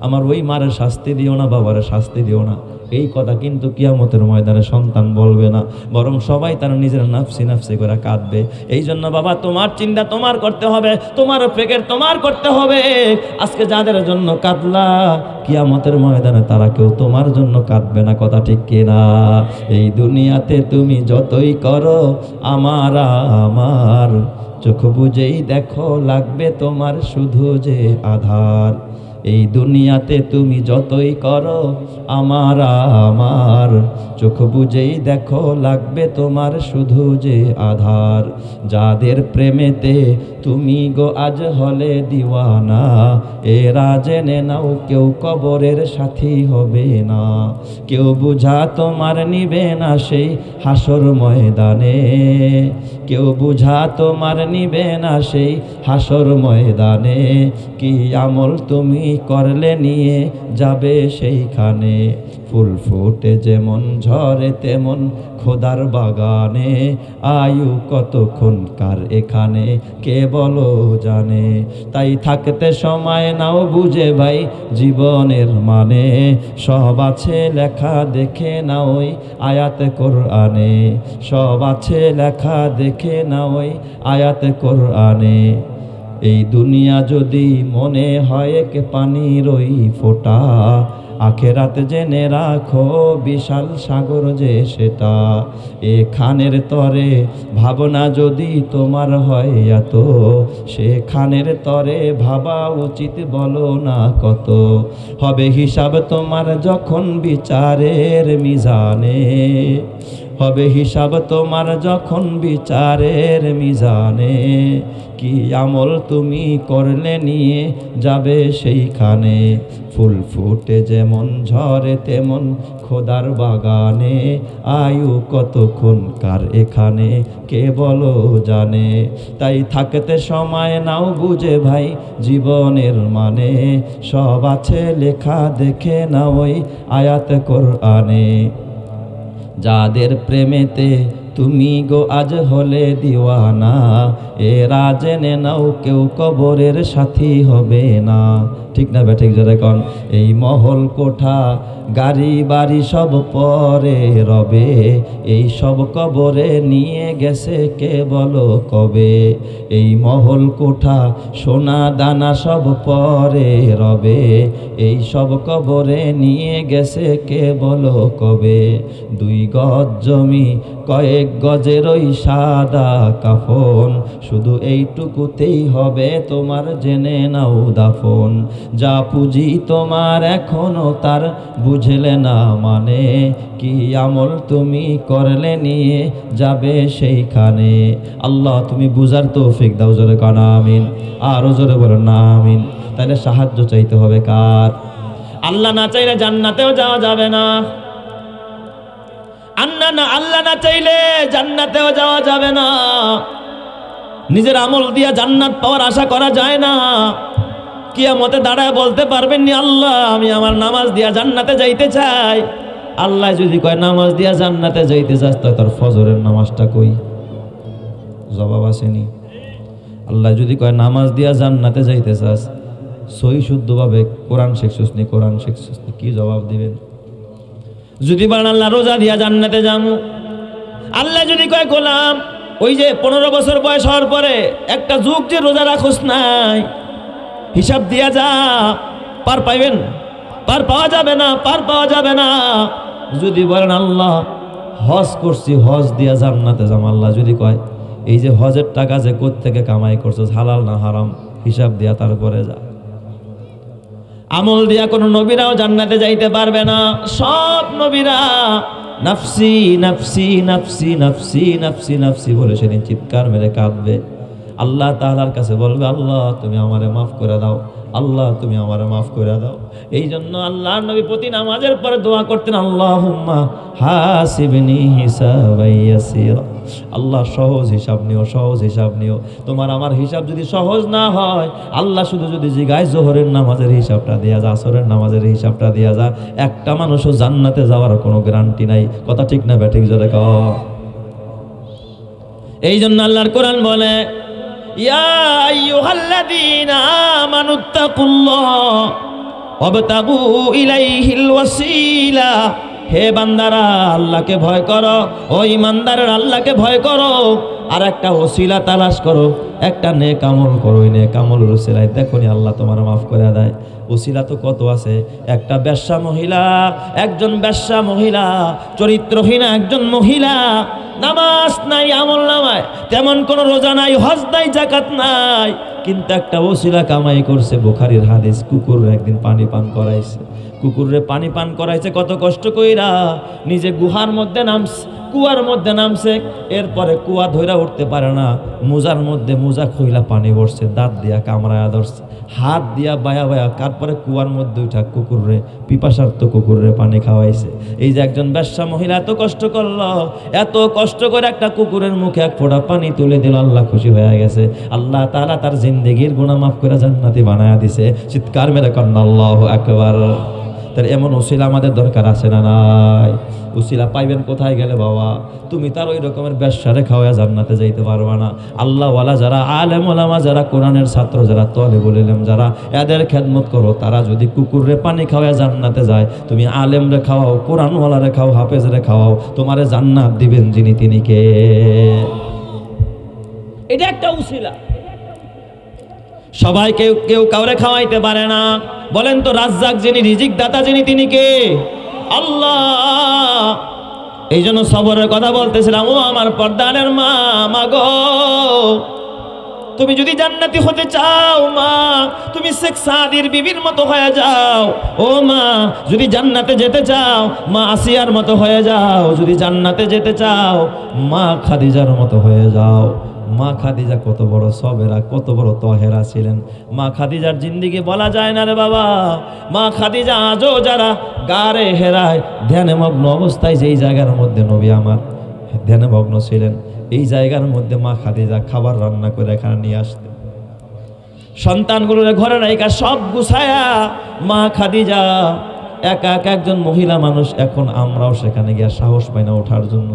আমার ওই মারের শাস্তি দিও না, বাবারে শাস্তি দিও না। এই কথা কিন্তু কিয়ামতের ময়দানে সন্তান বলবে না, বরং সবাই তার নিজের নাফসি নাফসি করে কাঁদবে। এই জন্য বাবা তোমার চিন্তা তোমার করতে হবে, তোমার ফিকির তোমার করতে হবে। আজকে যাদের জন্য কাঁদলা, কিয়ামতের ময়দানে তারা কেউ তোমার জন্য কাঁদবে না, কথা ঠিক কিনা? এই দুনিয়াতে তুমি যতই করো আমার আমার, চোখ বুঝেই দেখো লাগবে তোমার শুধু যে আধার। এই দুনিয়াতে তুমি যতই করো আমার আমার, চোখ বুঝেই দেখো লাগবে তোমার শুধু যে আধার। যাদের প্রেমেতে তুমি গো আজ হলে দিওয়ানা, এরা জেনে নাও কেউ কবরের সাথী হবে না। কেউ বুঝা তোমার নিবে না সেই হাসর ময়দানে, কেউ বুঝা তোমার নিবে না সেই হাসর ময়দানে। কি আমল তুমি করলে নিয়ে যাবে সেইখানে। ফুল ফুটে যেমন ঝরে তেমন খোদার বাগানে, আয়ু কতক্ষণ কার এখানে কে বলো জানে। তাই থাকতে সময় নাও বুঝে ভাই জীবনের মানে, সব আছে লেখা দেখে না ওই আয়াতে কোরআনে, সব আছে লেখা দেখে না ওই আয়াতে কোরআনে। এই দুনিয়া যদি মনে হয় কে পানির ওই ফোঁটা, আখেরাত জেনে রাখো বিশাল সাগর যে সেটা। এখানের তরে ভাবনা যদি তোমার হয় এত, সেখানের তরে ভাবা উচিত বলো না কত। হবে হিসাব তোমার যখন বিচারের মিজানে, হবে হিসাব তোমার যখন বিচারের মিজানে। কি আমল তুমি করলে নিয়ে যাবে সেইখানে। ফুল ফুটে যেমন ঝরে তেমন খোদার বাগানে, আয়ু কতক্ষণ কার এখানে কে বলো জানে। তাই থাকতে সময় নাও বুঝে ভাই জীবনের মানে, সব আছে লেখা দেখে না ওই আয়াত কোরআনে। যাদের প্রেমেতে তুমি গো আজ হলে দিওয়ানা, এরা জেনে নাও কেউ কবরের সাথী হবে না। ঠিক না বেঠিক জোরে কন? এই মহল কোঠা গাড়ি বাড়ি সব পরে রবে, এই সব কবরে নিয়ে গেছে কে বলো কবে। এই মহল কোঠা সোনা দানা সব পরে রবে, এই সব কবরে নিয়ে গেছে কে বলো কবে। 2 গজ জমি কয়েক গজের ওই সাদা কাফন, শুধু এইটুকুতেই হবে তোমার জেনে নাও দাফন। যা পুঁজি তোমার এখনো তার বুঝলে না মানে, কি আমল তুমি করলে নিয়ে যাবে সেইখানে। আল্লাহ তুমি বুঝার তৌফিক দাও, জোরে কানা আমিন, আরো জোরে বলো না আমিন। তাহলে সাহায্য চাইতে হবে কার? আল্লাহ না চাইলে জান্নাতেও যাওয়া যাবে না। আল্লাহ না চাইলে জান্নাতেও যাওয়া যাবে না। নিজের আমল দিয়া জান্নাত পাওয়ার আশা করা যায় না। কিয়ামতে দাঁড়ায় বলতে পারবেন নি আল্লাহ আমি আমার নামাজ দিয়া জান্নাতে যাইতে চাই। আল্লাহ যদি কয় নামাজ দিয়া জান্নাতে যাইতে চাস, তো তোর ফজরের নামাজটা কই? জবাব আসেনি। আল্লাহ যদি কয় নামাজ দিয়া জান্নাতে যাইতে চাস, সহি শুদ্ধভাবে কোরআন শিখছস নি, কোরআন শিখছস নি, কি জবাব দিবেন? যদি বলেন আল্লাহ রোজা দিয়া জান্নাতে যামু, আল্লাহ যদি কয় গোলাম ওই যে 15 বছর বয়স হওয়ার পরে একটা যুগ যে রোজা রাখোস নাই, হিসাব দিয়া যা, পার পাইবেন? পার পাওয়া যাবে না, পার পাওয়া যাবে না। যদি বলেন আল্লাহ হজ করছি, হজ দিয়া জান্নাতে যাম, আল্লাহ যদি কয় এই যে হজের টাকা যে কোত্থেকে কামাই করছস, হালাল না হারাম, হিসাব দিয়া তারপরে যা। আমল দিয়া কোনো নবীরাও জান্নাতে যাইতে পারবে না। সব নবীরা নাফসি নাফসি নাফসি নাফসি নাফসি নাফসি বলে সেদিন চিৎকার মেরে কাঁদবে। আল্লাহ তাআলার কাছে বলবে আল্লাহ তুমি আমারে মাফ করে দাও, আল্লাহ তুমি আমারে মাফ করে দাও। এই জন্য আল্লাহর নবী প্রতি নামাজের পরে দোয়া করতেন, আল্লাহুম্মা হাসিবনি হিসাবান ইয়াসীরা। আল্লাহ সহজ হিসাব নিও, সহজ হিসাব নিও। তোমার আমার হিসাব যদি সহজ না হয়, আল্লাহ শুধু যদি জিগায় জোহরের নামাজের হিসাবটা দিয়া যা, আসরের নামাজের হিসাবটা দিয়া যা, একটা মানুষও জান্নাতে যাওয়ার কোনো গ্যারান্টি নাই। কথা ঠিক না ব্যাঠিক জোরে কও? এই জন্য আল্লাহর কোরআন বলে ইয়া আইয়ুহাল্লাযীনা আমানুত্তাকুল্লাহ ওয়াবতাগু ইলাইহিল ওয়াসিলা, হে বান্দারা আল্লাহকে ভয় করো, ও ইমানদারের আল্লাহকে ভয় করো, আর একটা ওসিলা তালাশ করো, একটা নেক আমল করো। ওই নেক আমলের ওসিলায় দেখোনি আল্লাহ তোমার মাফ করে দেয়। ওসিলা তো কত আছে। একটা বেশ্যা মহিলা, একজন বেশ্যা মহিলা, চরিত্রহীনা একজন মহিলা, নামাজ নাই আমল নামায়, তেমন কোনো রোজা নাই, হজ নাই, যাকাত নাই, কিন্তু একটা ওসিলা কামাই করছে। বুখারীর হাদিস, কুকুর একদিন পানি পান করাইছে, কুকুরে পানি পান করাইছে কত কষ্ট কইরা, নিজে গুহার মধ্যে নামছে, কুয়ার মধ্যে নামছে, এরপরে কুয়া ধইরা উঠতে পারে না, মোজার মধ্যে মোজা খইলা পানি ভরছে, দাঁত দিয়া কামড়ায়া ধরছে, হাত দিয়া বায়া বায়া, তারপরে কুয়ার মধ্যে উঠা কুকুররে, পিপাসার্থ কুকুররে পানি খাওয়াইছে। এই যে একজন বেশ্যা মহিলা এত কষ্ট করলো, এত কষ্ট করে একটা কুকুরের মুখে এক ফোঁটা পানি তুলে দিল, আল্লাহ খুশি হয়ে গেছে। আল্লাহ তাআলা তার জিন্দেগির গুনাহ মাফ করে জান্নাতি বানায়া দিছে। চিৎকার মেরে কন্না আল্লাহু আকবার। তার এমন ওসিলা আমাদের দরকার আছে না নাই? ওসিলা পাইবেন কোথায় গেলে বাবা? তুমি তার ওই রকমের বেশ্যারে খাওয়া জান্নাতে যাইতে পারবা না। আল্লাহওয়ালা যারা, আলেম ওলামা যারা, কোরআনের ছাত্র যারা, তলেবুল ইলম যারা, এদের খেদমত করো, তারা যদি কুকুররে পানি খাওয়া জান্নাতে যায়, তুমি আলেমরে খাওয়াও, কোরআনওয়ালারে খাও, হাফেজরে খাওয়াও, তোমারে জান্নাত দিবেন যিনি তিনি কে? এটা একটা ওসিলা। সবাই কেউ কেউ কাউরে খাওয়াইতে পারে না। বলেন তো রাজ্জাক যিনি, রিজিক দাতা যিনি, তিনি কে? আল্লাহ। এই জন্য সবরের কথা বলতেছিলাম। ও আমার পর্দানের মা, মাগো, তুমি যদি জান্নাতি হতে চাও মা, তুমি শেখ সাদির বিবির মতো হয়ে যাও। ও মা, যদি জান্নাতে যেতে চাও মা আসিয়ার মতো হয়ে যাও। যদি জান্নাতে যেতে চাও মা খাদিজার মতো হয়ে যাও। মা খাদিজা কত বড় সবেরা, কত বড় তহেরা ছিলেন। মা খাদিজার জিন্দিগি বলা যায় না রে বাবা। মা খাদিজা আজও যারা গারে হেরায় ধ্যানে মগ্ন অবস্থায়, যেই জায়গার মধ্যে নবী আমার ধ্যানে মগ্ন ছিলেন, এই জায়গার মধ্যে মা খাদিজা খাবার রান্না করে এখানে নিয়ে আসতেন। সন্তানগুলোর ঘরে রাইকা সব গুছায়া মা খাদিজা একা একা একজন মহিলা মানুষ। এখন আমরাও সেখানে গিয়া সাহস পাই না ওঠার জন্য।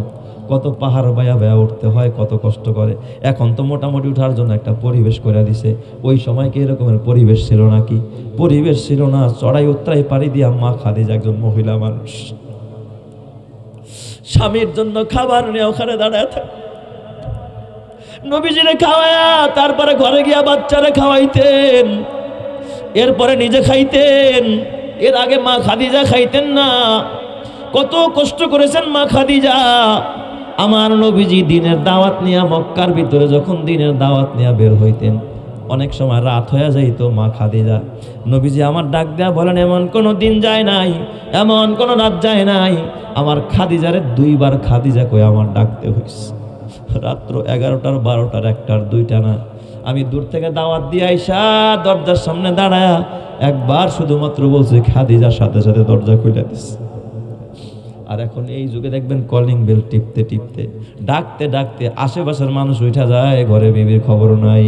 কত পাহাড় বায়া বায়া উঠতে হয়, কত কষ্ট করে। এখন তো মোটামুটি উঠার জন্য একটা পরিবেশ করে দিছে। ওই সময় কি এরকমের পরিবেশ ছিল নাকি? পরিবেশ ছিল না। চড়াই উত্তরাই পাড়ি দিয়া মা খাদিজা একজন মহিলা মানুষ, স্বামীর জন্য খাবার নিয়ে ওখানে দাঁড়ায় থাকে। নবীজিরে খাওয়ায়া তারপরে ঘরে গিয়া বাচ্চারে খাওয়াইতেন, এরপরে নিজে খাইতেন। এর আগে মা খাদিজা খাইতেন না। কত কষ্ট করেছেন মা খাদিজা। আমার নবীজি দিনের দাওয়াত নিয়ে মক্কার ভিতরে যখন দিনের দাওয়াত নিয়ে বের হইতেন, অনেক সময় রাত হয়ে যাইত। মা খাদিজা, নবীজি আমার ডাক দেয়া বলেন, এমন কোনো দিন যায় নাই, এমন কোনো রাত যায় নাই আমার খাদিজারে দুইবার খাদিজা কই আমার ডাকতে হইছে। রাত্র 11টার 12টার 1টার 2টা না। আমি দূর থেকে দাওয়াত দিয়ে আইসা দরজার সামনে দাঁড়ায়া একবার শুধুমাত্র বলছি খাদিজার, সাথে সাথে দরজা খুলে দিছে। আর এখন এই যুগে দেখবেন কলিং বেল টিপতে টিপতে, ডাকতে ডাকতে আশেপাশের মানুষ উঠা যায়, ঘরে বিবির খবর নাই।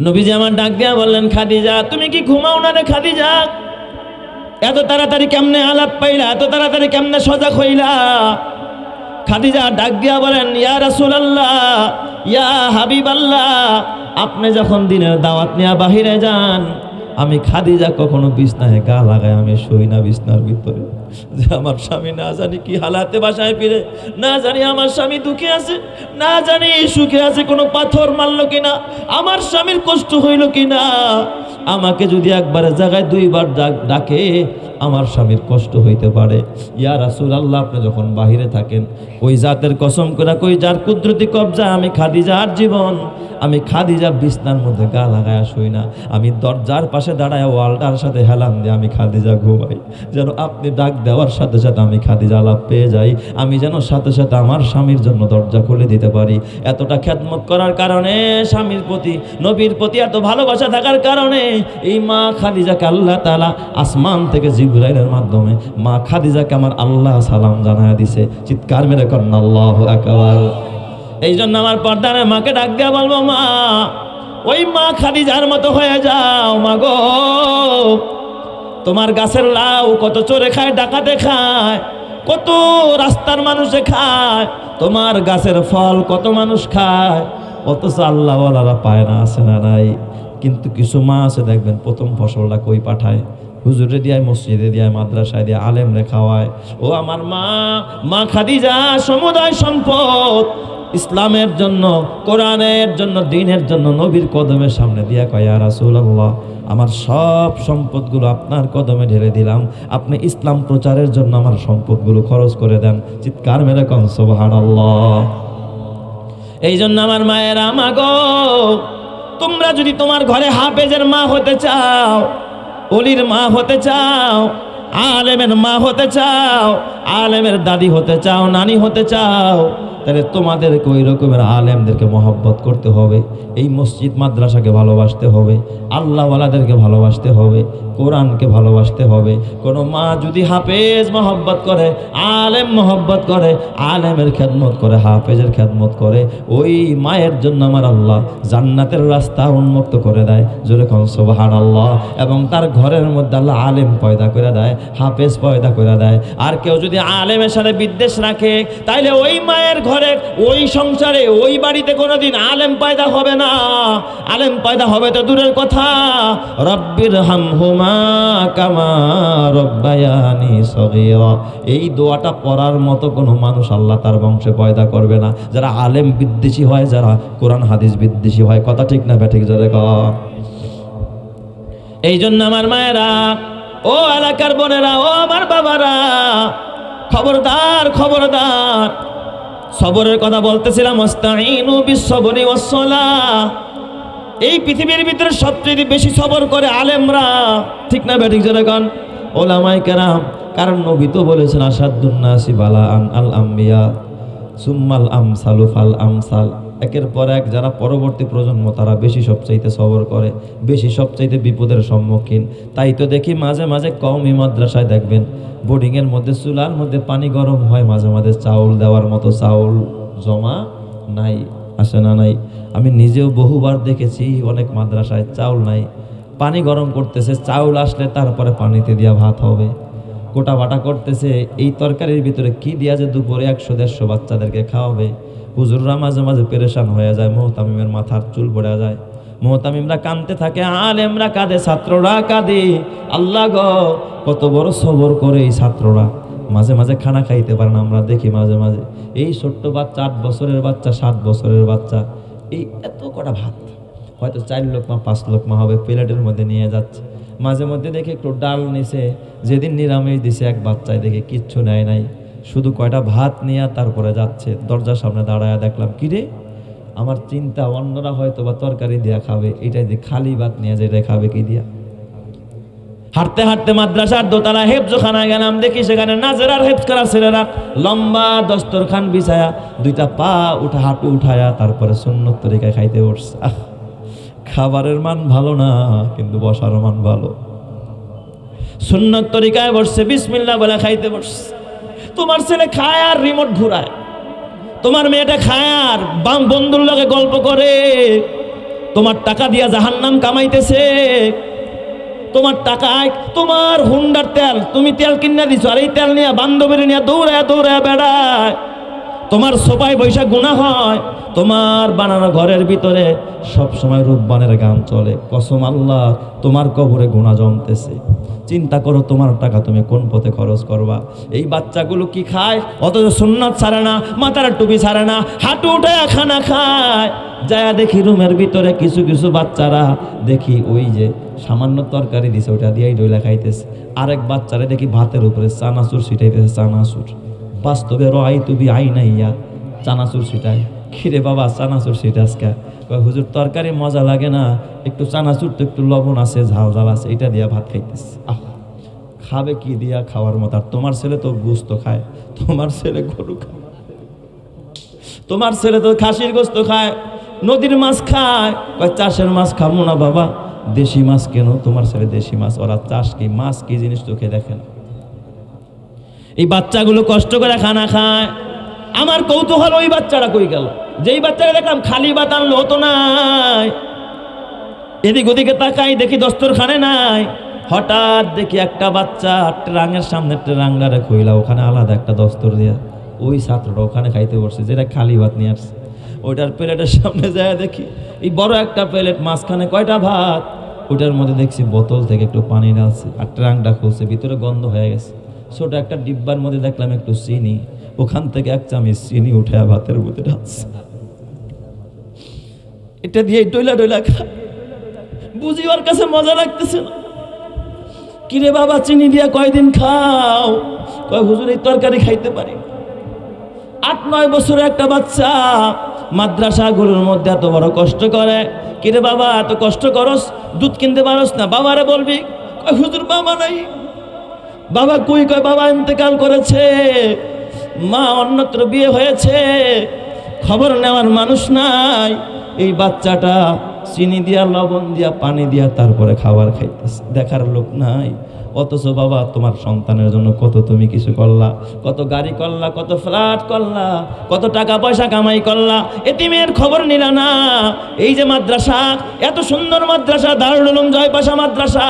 নবীজি আমার ডাক দিয়া বললেন, খাদিজা তুমি কি ঘুমাও না রে খাদিজা? এত তাড়াতাড়ি কেমনে আলাপ পাইলা, এত তাড়াতাড়ি কেমনে সজাগ হইলা? খাদিজা ডাক দিয়া বলেন, ইয়া রাসূলুল্লাহ, ইয়া হাবিবাল্লাহ, আপনি যখন দিনের দাওয়াত নিয়ে বাহিরে যান, আমি খাদিজা কখনো বিছনায় গা লাগায় আমি শুই না বিছনার ভিতরে, যে আমার স্বামী না জানি কি হালাতে বাসায় ফিরে, না জানি আমার স্বামী দুঃখে আছে, না জানি সুখে আছে, কোনো পাথর মারলো কিনা, আমার স্বামীর কষ্ট হইল কিনা। আমাকে যদি একবার জায়গায় দুইবার ডাকে আমার স্বামীর কষ্ট হইতে পারে। ইয়া রাসূলুল্লাহ, আপনি যখন বাহিরে থাকেন, ওই জাতের কসম করে কই, যার কুদরতি কবজা আমি খাদিজার জীবন, আমি খাদিজা বিছনার মধ্যে গা লাগায়া শুই না, আমি দরজার পাশে দাঁড়ায় ওয়ালটার সাথে হেলান দিয়ে আমি খাদিজা ঘুমাই, যেন আপনি ডাক দেওয়ার সাথে সাথে আমি খাদিজা আলাপ পেয়ে যাই, আমি যেন সাথে সাথে আমার স্বামীর জন্য দরজা খুলে দিতে পারি। এতটা খেদমত করার কারণে, স্বামীর প্রতি নবীর প্রতি এত ভালোবাসা থাকার কারণে এই মা খাদিজাকে আল্লাহ তাআলা আসমান থেকে জিবরাইলের মাধ্যমে মা খাদিজাকে আমার আল্লাহ সালাম জানায় দিছে। চিৎকার মেরে কন্না আল্লাহু আকবার। এই জন্য আমার পর্দার মাকে ডাক দেয়া বলবো, মা ওই মা খাদিজার মতো হয়ে যাও। মা গো, তোমার গাছের লাউ কত চোরে খায়, ডাকাতে খায়, কত রাস্তার মানুষে খায়, তোমার গাছের ফল কত মানুষ খায়, অথচ আল্লাহওয়ালারা পায় না, আছে না নাই? কিন্তু কিছু মা আছে দেখবেন প্রথম ফসলটা কই পাঠায়, হুজুরে দিয়ে, মসজিদে দিয়ে, মাদ্রাসায় দিয়ে, আলেমরে খাওয়ায়। ও আমার মা, মা খাদিজা সমুদায় সম্পদ ইসলামের জন্য, কোরআনের জন্য, দ্বীনের জন্য নবীর কদমের সামনে দিয়া কয়, ইয়া রাসূলুল্লাহ, আমার সব সম্পদগুলো আপনার কদমে ঢেলে দিলাম, আপনি ইসলাম প্রচারের জন্য আমার সম্পদগুলো খরচ করে দেন। চিৎকার মেরে কোন সুবহানাল্লাহ। এই জন্য আমার মায়েরা, মা গো, তোমরা যদি তোমার ঘরে হাফেজের মা হতে চাও, ওলির মা হতে চাও, আলেমের মা হতে চাও, আলেমের দাদি হতে চাও, নানি হতে চাও, তাহলে তোমাদেরকে ওই রকমের আলেমদেরকে মহব্বত করতে হবে, এই মসজিদ মাদ্রাসাকে ভালোবাসতে হবে, আল্লাহওয়ালাদেরকে ভালোবাসতে হবে, কোরআনকে ভালোবাসতে হবে। কোনো মা যদি হাফেজ মহব্বত করে, আলেম মহব্বত করে, আলেমের খেদমত করে, হাফেজের খেদমত করে, ওই মায়ের জন্য আমার আল্লাহ জান্নাতের রাস্তা উন্মুক্ত করে দেয়। জোরে কোন সুবহানাল্লাহ। এবং তার ঘরের মধ্যে আল্লাহ আলেম পয়দা করে দেয়, হাফেজ পয়দা করে দেয়। আর কেউ যদি আলেমের সাথে বিদ্বেষ রাখে, তাইলে ওই মায়ের ঘরে, ওই সংসারে, ওই বাড়িতে কোনোদিন আলেম পয়দা হবে না। আলেম পয়দা হবে তো দূরের কথা, রব্বির হামহুমা কামা রব্বায়ানি সগীরা, এই দোয়াটা পড়ার মতো কোনো মানুষ আল্লাহ তার বংশে পয়দা করবে না, যারা আলেম বিদ্বেষী হয়, যারা কোরআন হাদিস বিদ্বেষী হয়। কথা ঠিক না ব্যাঠিক? জোরে কর। এই জন্য আমার মায়েরা, ও এলাকার বোনেরা, ও আমার বাবারা, খবরদার খবরদার, সবরের কথা বলতেছিলাম, ওয়াস্তাঈনু বিস-সবরি ওয়াস-সালাহ। এই পৃথিবীর ভিতরে সবচেয়ে বেশি সবর করে আলেমরা, ঠিক না ব্যাঠিক? জোরে কন। ওলামায়ে কেরাম, কারণ নবী তো বলেছেন, আসাদুন নাসি বালাআন আল আম্বিয়া সুম্মাল আমসালু ফাল আমসাল। একের পর এক যারা পরবর্তী প্রজন্ম, তারা বেশি সবচাইতে সবর করে, বেশি সবচাইতে বিপদের সম্মুখীন। তাই তো দেখি মাঝে মাঝে কওমি মাদ্রাসায় দেখবেন বোর্ডিংয়ের মধ্যে চুলার মধ্যে পানি গরম হয়, মাঝে মাঝে চাউল দেওয়ার মতো চাউল জমা নাই, আসে না? নাই। আমি নিজেও বহুবার দেখেছি অনেক মাদ্রাসায় চাউল নাই, পানি গরম করতেছে, চাউল আসলে তারপরে পানিতে দিয়া ভাত হবে, কোটা বাটা করতেছে, এই তরকারির ভিতরে কি দিয়া যে দুপুরে 100-150 বাচ্চাদেরকে খাওয়াবে। হুজুররা মাঝে মাঝে পেরেশান হয়ে যায়, মুহতামিমের মাথার চুল পড়ে যায়, মুহতামিমরা কাঁদতে থাকে, আলেমরা কাঁদে, ছাত্ররা কাঁদে। আল্লাহ গো, কত বড় সবর করে এই ছাত্ররা। মাঝে মাঝে খানা খাইতে পারে না, আমরা দেখি মাঝে মাঝে এই ছোট্ট বাচ্চা, 8 বছরের বাচ্চা, 7 বছরের বাচ্চা, এই এত কটা ভাত, হয়তো 4 লোকমা 5 লোকমা হবে, প্লেটের মধ্যে নিয়ে যাচ্ছে। মাঝে মধ্যে দেখি একটু ডাল নিছে, যেদিন নিরামিষ দিছে এক বাচ্চায় দেখি কিচ্ছু নেয় নাই, শুধু কয়টা ভাত নিয়ে তারপরে যাচ্ছে। দরজার সামনে দাঁড়ায় দেখলাম, কিরে, আমার চিন্তা অন্যরা হয়তো বা তরকারি দিয়া খাবে, এটাই যে খালি ভাত নিয়ে যেটা খাবে কি দিয়া। হাঁটতে হাঁটতে মাদ্রাসার দোতলা হেফজখানা গেলাম, দেখি সেখানে নাজেরার হেফজ করা ছেলেরা লম্বা দস্তরখান বিছায়া, 2টা পা উঠা, হাঁটু উঠায়া, তারপরে সুন্নত তরিকায় খাইতে বসছে। খাবারের মান ভালো না, কিন্তু বসার মান ভালো। সুন্নত তরিকায় বসছে, বিসমিল্লাহ বলে খাইতে বসছে। তোমার ছেলে খায় আর রিমোট ঘুরায়, তোমার মেয়েটা খায় আর বন্ধুর লগে গল্প করে, তোমার টাকা দিয়া জাহান্নাম কামাইতেছে, তোমার টাকায় তোমার হুন্ডার তেল, তুমি তেল কিনে দিছো, আর এই তেল নিয়ে বান্ধবীর নিয়ে দৌড়ায় দৌড়ায় বেড়ায়, তোমার সোফায় বৈশাখ গুনাহ হয়, তোমার বানানো ঘরের ভিতরে সব সময় রূপবানের গান চলে। কসম আল্লাহ, তোমার কবরে গুনাহ জমতেছে। চিন্তা করো, তোমার টাকা তুমি কোন পথে খরচ করবা। এই বাচ্চাগুলো কি খায়, অথচ সুন্নাত ছাড়ে না, মাথার টুপি ছাড়ে না, হাঁটু উঠে খানা খায়। যায় দেখি রুমের ভিতরে কিছু কিছু বাচ্চারা দেখি ওই যে সামান্য তরকারি দিছে, ওটা দিয়েই ডইলা খাইতেছে। আরেক বাচ্চারা দেখি ভাতের উপরে চানাচুর ছিটাইতেছে, চানাচুর। বাস্তবে রয় তুমি আই নাইয়া চানাচুর ছিটায়। খিরে বাবা, চানাচুর ছিটাস কে? হুজুর, তরকারি মজা লাগে না, একটু চানাচুর তো একটু লবণ আছে, ঝাল ঝাল আছে, এটা দিয়া ভাত খাইতেছে। খাবে কি দিয়া? খাওয়ার মতো। আর তোমার ছেলে তো গোস্ত খায়, তোমার ছেলে গরু খায়, তোমার ছেলে তো খাসির গোস্ত খায়, নদীর মাছ খায়। চাষের মাছ খাবো না বাবা, দেশি মাছ কেন? তোমার ছেলে দেশি মাছ, ওরা চাষ কি, মাছ কি জিনিস চোখে দেখেন। এই বাচ্চাগুলো কষ্ট করে খানা খায়। আমার কৌতূহল, ওই বাচ্চারা কই গেল? যেই বাচ্চারা দেখলাম খালি ভাত আনলো, হতো নাই। এদিক ওদিকে তাকাই, দেখি দস্তরখানে নাই। হঠাৎ দেখি একটা বাচ্চা ট্রাঙের সামনে ট্রাঙ্গারে কইলা, ওখানে আলাদা একটা দস্তর দিয়া ওই ছাত্রটা ওখানে খাইতে বসছে, যেটা খালি ভাত নিয়ে আসছে। ওইটার প্লেটের সামনে যায় দেখি এই বড় একটা প্লেট, মাঝখানে কয়টা ভাত, ওইটার মধ্যে দেখছি বোতল থেকে একটু পানি ঢালছে আর ট্রাঙ্কটা খুলছে, ভিতরে গন্ধ হয়ে গেছে। ছোট একটা ডিব্বার মধ্যে দেখলাম একটু চিনি, ওখান থেকে এক চামচ চিনি উঠে ভাতের মধ্যে ঢালছে। এটা দিয়ে ডইলা ডইলা খা, বুঝি ওর কাছে মজা লাগতেছে না। কিরে বাবা চিনি দিয়া কয়দিন খাও? কয় হুজুর এই তরকারি খাইতে পারি। 8-9 বছরের একটা বাচ্চা মাদ্রাসাগুলোর মধ্যে এত বড় কষ্ট করে। কিরে বাবা এত কষ্ট করস, দুধ কিনতে পারস না, বাবারে বলবি। কয় হুজুর বাবা নাই। বাবা কই? কয় বাবা ইন্তেকাল করেছে, মা অন্যত্র বিয়ে হয়েছে, খবর নেওয়ার মানুষ নাই। এই বাচ্চাটা চিনি দিয়া, লবণ দিয়া, পানি দিয়া তারপরে খাবার খাইতেছে, দেখার লোক নাই। অথচ বাবা তোমার সন্তানের জন্য কত তুমি কিছু করলা, কত গাড়ি করলা, কত ফ্ল্যাট করলা, কত টাকা পয়সা কামাই করলা, এতিমের খবর নিলা না। এই যে মাদ্রাসা, এত সুন্দর মাদ্রাসা, দারুল উলুম জয়পাশা মাদ্রাসা,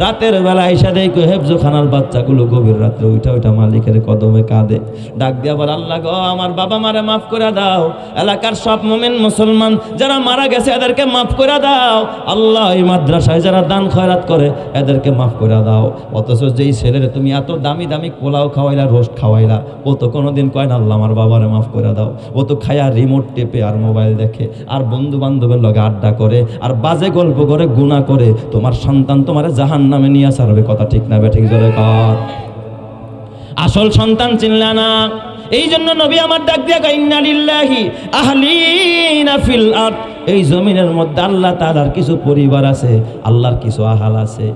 রাতের বেলা এসে দেখো হেফজোখানার বাচ্চাগুলো গভীর রাত্রে ওইটা মালিকের কদমে কাঁদে, ডাক দিয়ে আবার আল্লাহ গো আমার বাবা মারে মাফ করে দাও, এলাকার সব মুমিন মুসলমান যারা মারা গেছে এদেরকে মাফ করে দাও, আল্লাহ এই মাদ্রাসায় যারা দান খয়রাত করে এদেরকে মাফ করে দাও। অথচ যেই ছেলের তুমি এত দামি দামি পোলাও খাওয়াইলা, রোস্ট খাওয়াইলা, ও তো কোনোদিন কয় না আল্লাহ আমার বাবারে মাফ করে দাও। ও তো খায়া রিমোট টেপে আর মোবাইল দেখে আর বন্ধু বান্ধবের লগে আড্ডা করে আর বাজে গল্প করে, গুনাহ করে। তোমার সন্তান তোমারে জাহান্নামে নিয়ে ছাড়বে, কথা ঠিক না বে? ঠিক জোরে কর। আসল সন্তান চিনলা না, এই জন্য নবী আমার ডাক দিয়া কয় ইন্না লিল্লাহি আহলিনা ফিল আরদ, এই জমিনের মধ্যে আল্লাহ তাআলার কিছু পরিবার আছে, আল্লাহর কিছু আহাল আছে।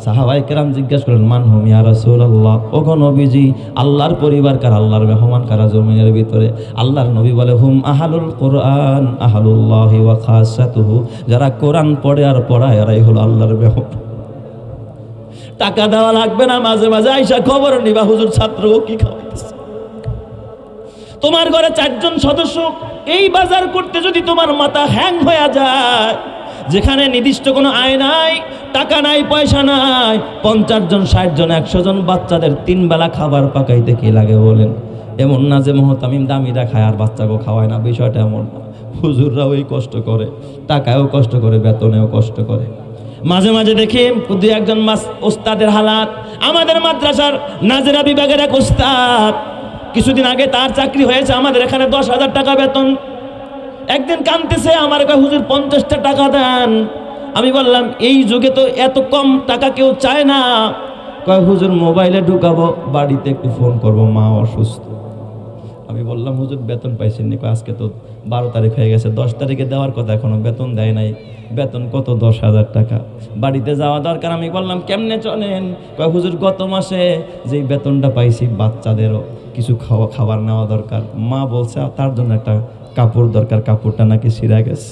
সাহাবায়ে কেরাম জিজ্ঞাসা করেন মান হুম ইয়া রাসূলুল্লাহ, ওগো নবীজি আল্লাহর পরিবার কারা, আল্লাহর মেহমান কারা জমিনের ভিতরে? আল্লাহর নবী বলে হুম আহালুল কোরআন আহালুল্লাহি ওয়া খাসাতুহু, যারা কোরআন পড়ে আর পড়ায় এরাই হলো আল্লাহর মেহমান। টাকা দেওয়া লাগবে না, মাঝে মাঝে আইসা খবর নিবা হুজুর ছাত্র কি খাওয়াইতেছে। তোমার ঘরে 4 জন সদস্য, এই বাজার করতে যদি তোমার মাথা হ্যাং হয়ে যায়, যেখানে নির্দিষ্ট কোনো আয় নাই, টাকা নাই, পয়সা নাই, 50 জন 60 জন 100 জন বাচ্চাদের 3 বেলা খাবার পাকাইতে কি লাগে বলেন? এমন না যে মুহতামিম দামিরা খায় আর বাচ্চাকেও খাওয়ায় না, বিষয়টা এমন না। হুজুররাও এই কষ্ট করে, টাকায়ও কষ্ট করে, বেতনেও কষ্ট করে। মাঝে মাঝে দেখি 2-1 জন ওস্তাদের হালাত। আমাদের মাদ্রাসার নাজেরা বিভাগের এক ওস্তাদ, কিছুদিন আগে তার চাকরি হয়েছে আমাদের এখানে 10,000 টাকা বেতন। একদিন কাঁদতেছে, আমার কয় হুজুর 50টা টাকা দেন। আমি বললাম এই যুগে তো এত কম টাকা কেউ চায় না। কয় হুজুর মোবাইলে ঢুকাবো, বাড়িতে একটু ফোন করব, মা অসুস্থ। আমি বললাম হুজুর বেতন পাইছেন নি? আজকে তো 12 তারিখ হয়ে গেছে, 10 তারিখে দেওয়ার কথা, এখনো বেতন দেয় নাই। বেতন কত? 10,000 টাকা। বাড়িতে যাওয়া দরকার। আমি বললাম কেমনে চলেন? কয় হুজুর গত মাসে যেই বেতনটা পাইছি বাচ্চাদেরও কিছু খাবার নেওয়া দরকার, মা বলছে তার জন্য একটা কাপড় দরকার, কাপড়টা নাকি ছিঁড়া গেছে।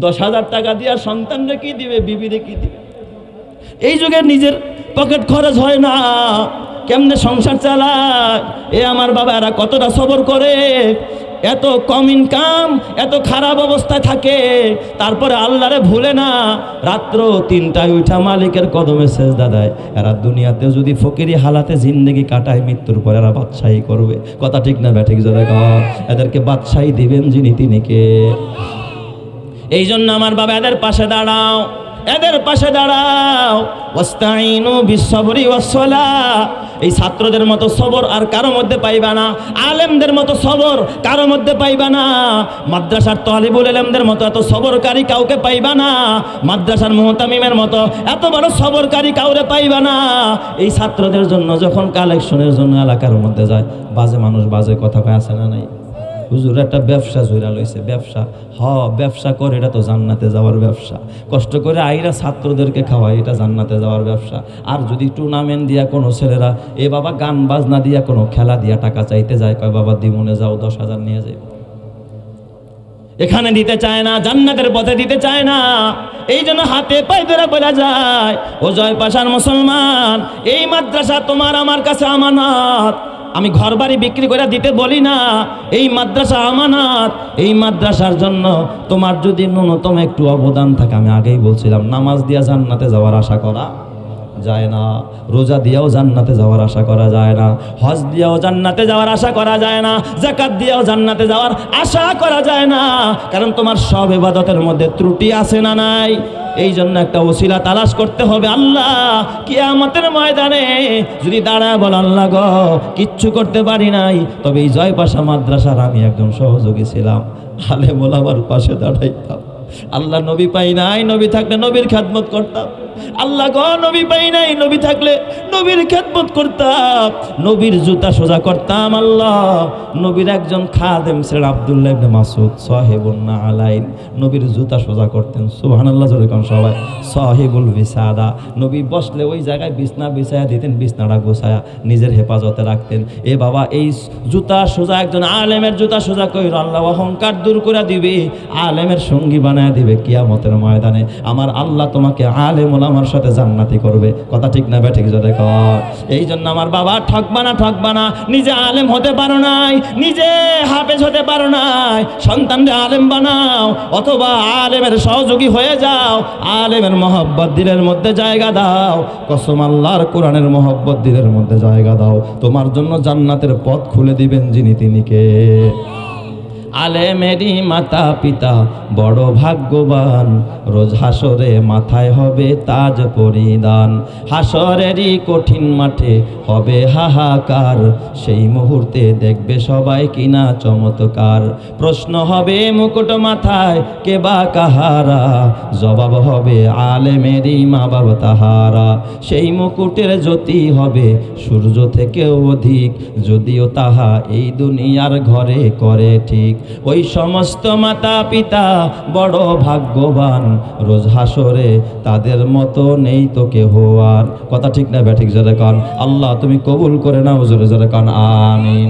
10,000 টাকা দিয়া সন্তানরা কি দিবে, বিবিরে কি দিবে? এই যুগে নিজের পকেট খরচ হয় না, কেমনে সংসার চালায়? এ আমার বাবা এরা কতটা সবর করে, এত কম ইনকাম, এত খারাপ অবস্থায় থাকে, তারপরে আল্লাহরে ভুলে না। রাত্র 3টায় উঠা মালিকের কদমে সেজদা দেয়। এরা দুনিয়াতে যদি ফকিরি হালাতে জিন্দেগি কাটায়, মৃত্যুর পর এরা বাদশাহী করবে, কথা ঠিক না ব্যাঠিক জোরে কর? এদেরকে বাদশাহী দিবেন যিনি, তিনি কে? এই জন্য আমার বাবা এদের পাশে দাঁড়াও, এদের পাশে দাঁড়াও। ওয়াস্তাইনু বিসসবরি ওয়াসসালাহ। এই ছাত্রদের মতো সবর আর কারো মধ্যে পাইবা না, আলেমদের মতো সবর কারো মধ্যে পাইবা না, মাদ্রাসার তালিবুল ইলমদের মতো এত সবরকারী কাউকে পাইবা না, মাদ্রাসার মুহতামিমের মতো এত বড় সবরকারী কাউরে পাইবা না। এই ছাত্রদের জন্য যখন কালেকশনের জন্য এলাকার মধ্যে যায়, বাজে মানুষ বাজে কথা কয়, আছে না নাই? হুজুর একটা ব্যবসা জুড়া লইছে, ব্যবসা ব্যবসা করে, এটা তো জান্নাতে যাওয়ার ব্যবসা। কষ্ট করে আইরা ছাত্রদেরকে খাওয়ায়, এটা জান্নাতে যাওয়ার ব্যবসা। আর যদি টুর্নামেন্ট দিয়া কোনো ছেলেরা এ বাবা গান বাজনা দিয়া কোনো খেলা দিয়া টাকা চাইতে যায়, কয় বাবা দিমনে যাও 10,000 নিয়ে যায়, এখানে দিতে চায় না, জান্নাতের পথে দিতে চায় না। এই জন্য হাতে পায়ে ধরে বলা যায়, ও জয়পাশার মুসলমান, এই মাদ্রাসা তোমার আমার কাছে আমানত। আমি ঘর বাড়ি বিক্রি করে দিতে বলি না, এই মাদ্রাসা আমানত। এই মাদ্রাসার জন্য তোমার যদি ন্যূনতম একটু অবদান থাকে, আমি আগেই বলছিলাম, নামাজ দিয়া জান্নাতে যাওয়ার আশা করা যায় না, রোজা দিয়েও জান্নাতে যাওয়ার আশা করা যায় না, হজ দিয়েও জান্নাতে যাওয়ার আশা করা যায় না, যাকাত দিয়েও জান্নাতে যাওয়ার আশা করা যায় না, কারণ তোমার সব ইবাদতের মধ্যে ত্রুটি আছে না নাই? এই জন্য একটা ওসিলা তালাশ করতে হবে। আল্লাহ কিয়ামতের ময়দানে যদি দাঁড়ায় বল, আল্লাহ গো কিচ্ছু করতে পারি নাই, তবে এই জয়পাশা মাদ্রাসার আমি একজন সহযোগী ছিলাম, আলেম ওলামার পাশে দাঁড়াইতাম। আল্লাহ নবী পাই নাই, নবী থাকলে নবীর খেদমত করতাম। আল্লাহ গো নবী পাই নাই, নবী থাকলে নবীর খেদমত করতাম, নবীর জুতা সোজা করতাম। আল্লাহ নবীর একজন খাদেম ছিলেন আব্দুল্লাহ ইবনে মাসউদ সাহেবুন নালাইন, নবীর জুতা সোজা করতেন। সুবহানাল্লাহ জোরে কোন সবাই। সাহিবুল বিসাদা, নবী বসলে ওই জায়গায় বিছনা বিছায়া দিতেন, বিছনাটা গোছায়া নিজের হেফাজতে রাখতেন। এ বাবা এই জুতা সোজা একজন আলেমের জুতা সোজা কইর, আল্লাহ অহংকার দূর করে দিবে, আলেমের সঙ্গী বানায় দিবে কিয়ামতের ময়দানে। আমার আল্লাহ তোমাকে আলেম ওলামার সাথে জান্নাতি করবে। কথা ঠিক না বেঠিক জোরে কর। এই জন্য আমার বাবা ঠকবা না, ঠকবা না। নিজে আলেম হতে পারো নাই, নিজে হাফেজ হতে পারো নাই, সন্তানকে আলেম বানাও, অথবা আলেমের সহযোগী হয়ে যাও, আলেমের মহব্বত দিলের মধ্যে জায়গা দাও। কসম আল্লাহর কোরআনের মহব্বত দিলের মধ্যে জায়গা দাও, তোমার জন্য জান্নাতের পথ খুলে দিবেন যিনি, তিনি কে? আলেমেরই মাতা পিতা বড় ভাগ্যবান, রোজ হাসরে মাথায় হবে তাজ পরিধান। হাসরেরই কঠিন মাঠে হবে হাহাকার, সেই মুহূর্তে দেখবে সবাই কিনা চমৎকার। প্রশ্ন হবে মুকুট মাথায় কে বা কাহারা, জবাব হবে আলেমেরই মা বাবা তাহারা। সেই মুকুটের জ্যোতি হবে সূর্য থেকেও অধিক, যদিও তাহা এই দুনিয়ার ঘরে করে ঠিক। ওই সমস্ত মাতা পিতা বড় ভাগ্যবান, রোজ হাসরে তাদের মতো নেই তো কেহ আর। কথা ঠিক না ব্যাঠিক জোরে কান। আল্লাহ তুমি কবুল করে নাও, জোরে জোরে কান আমিন।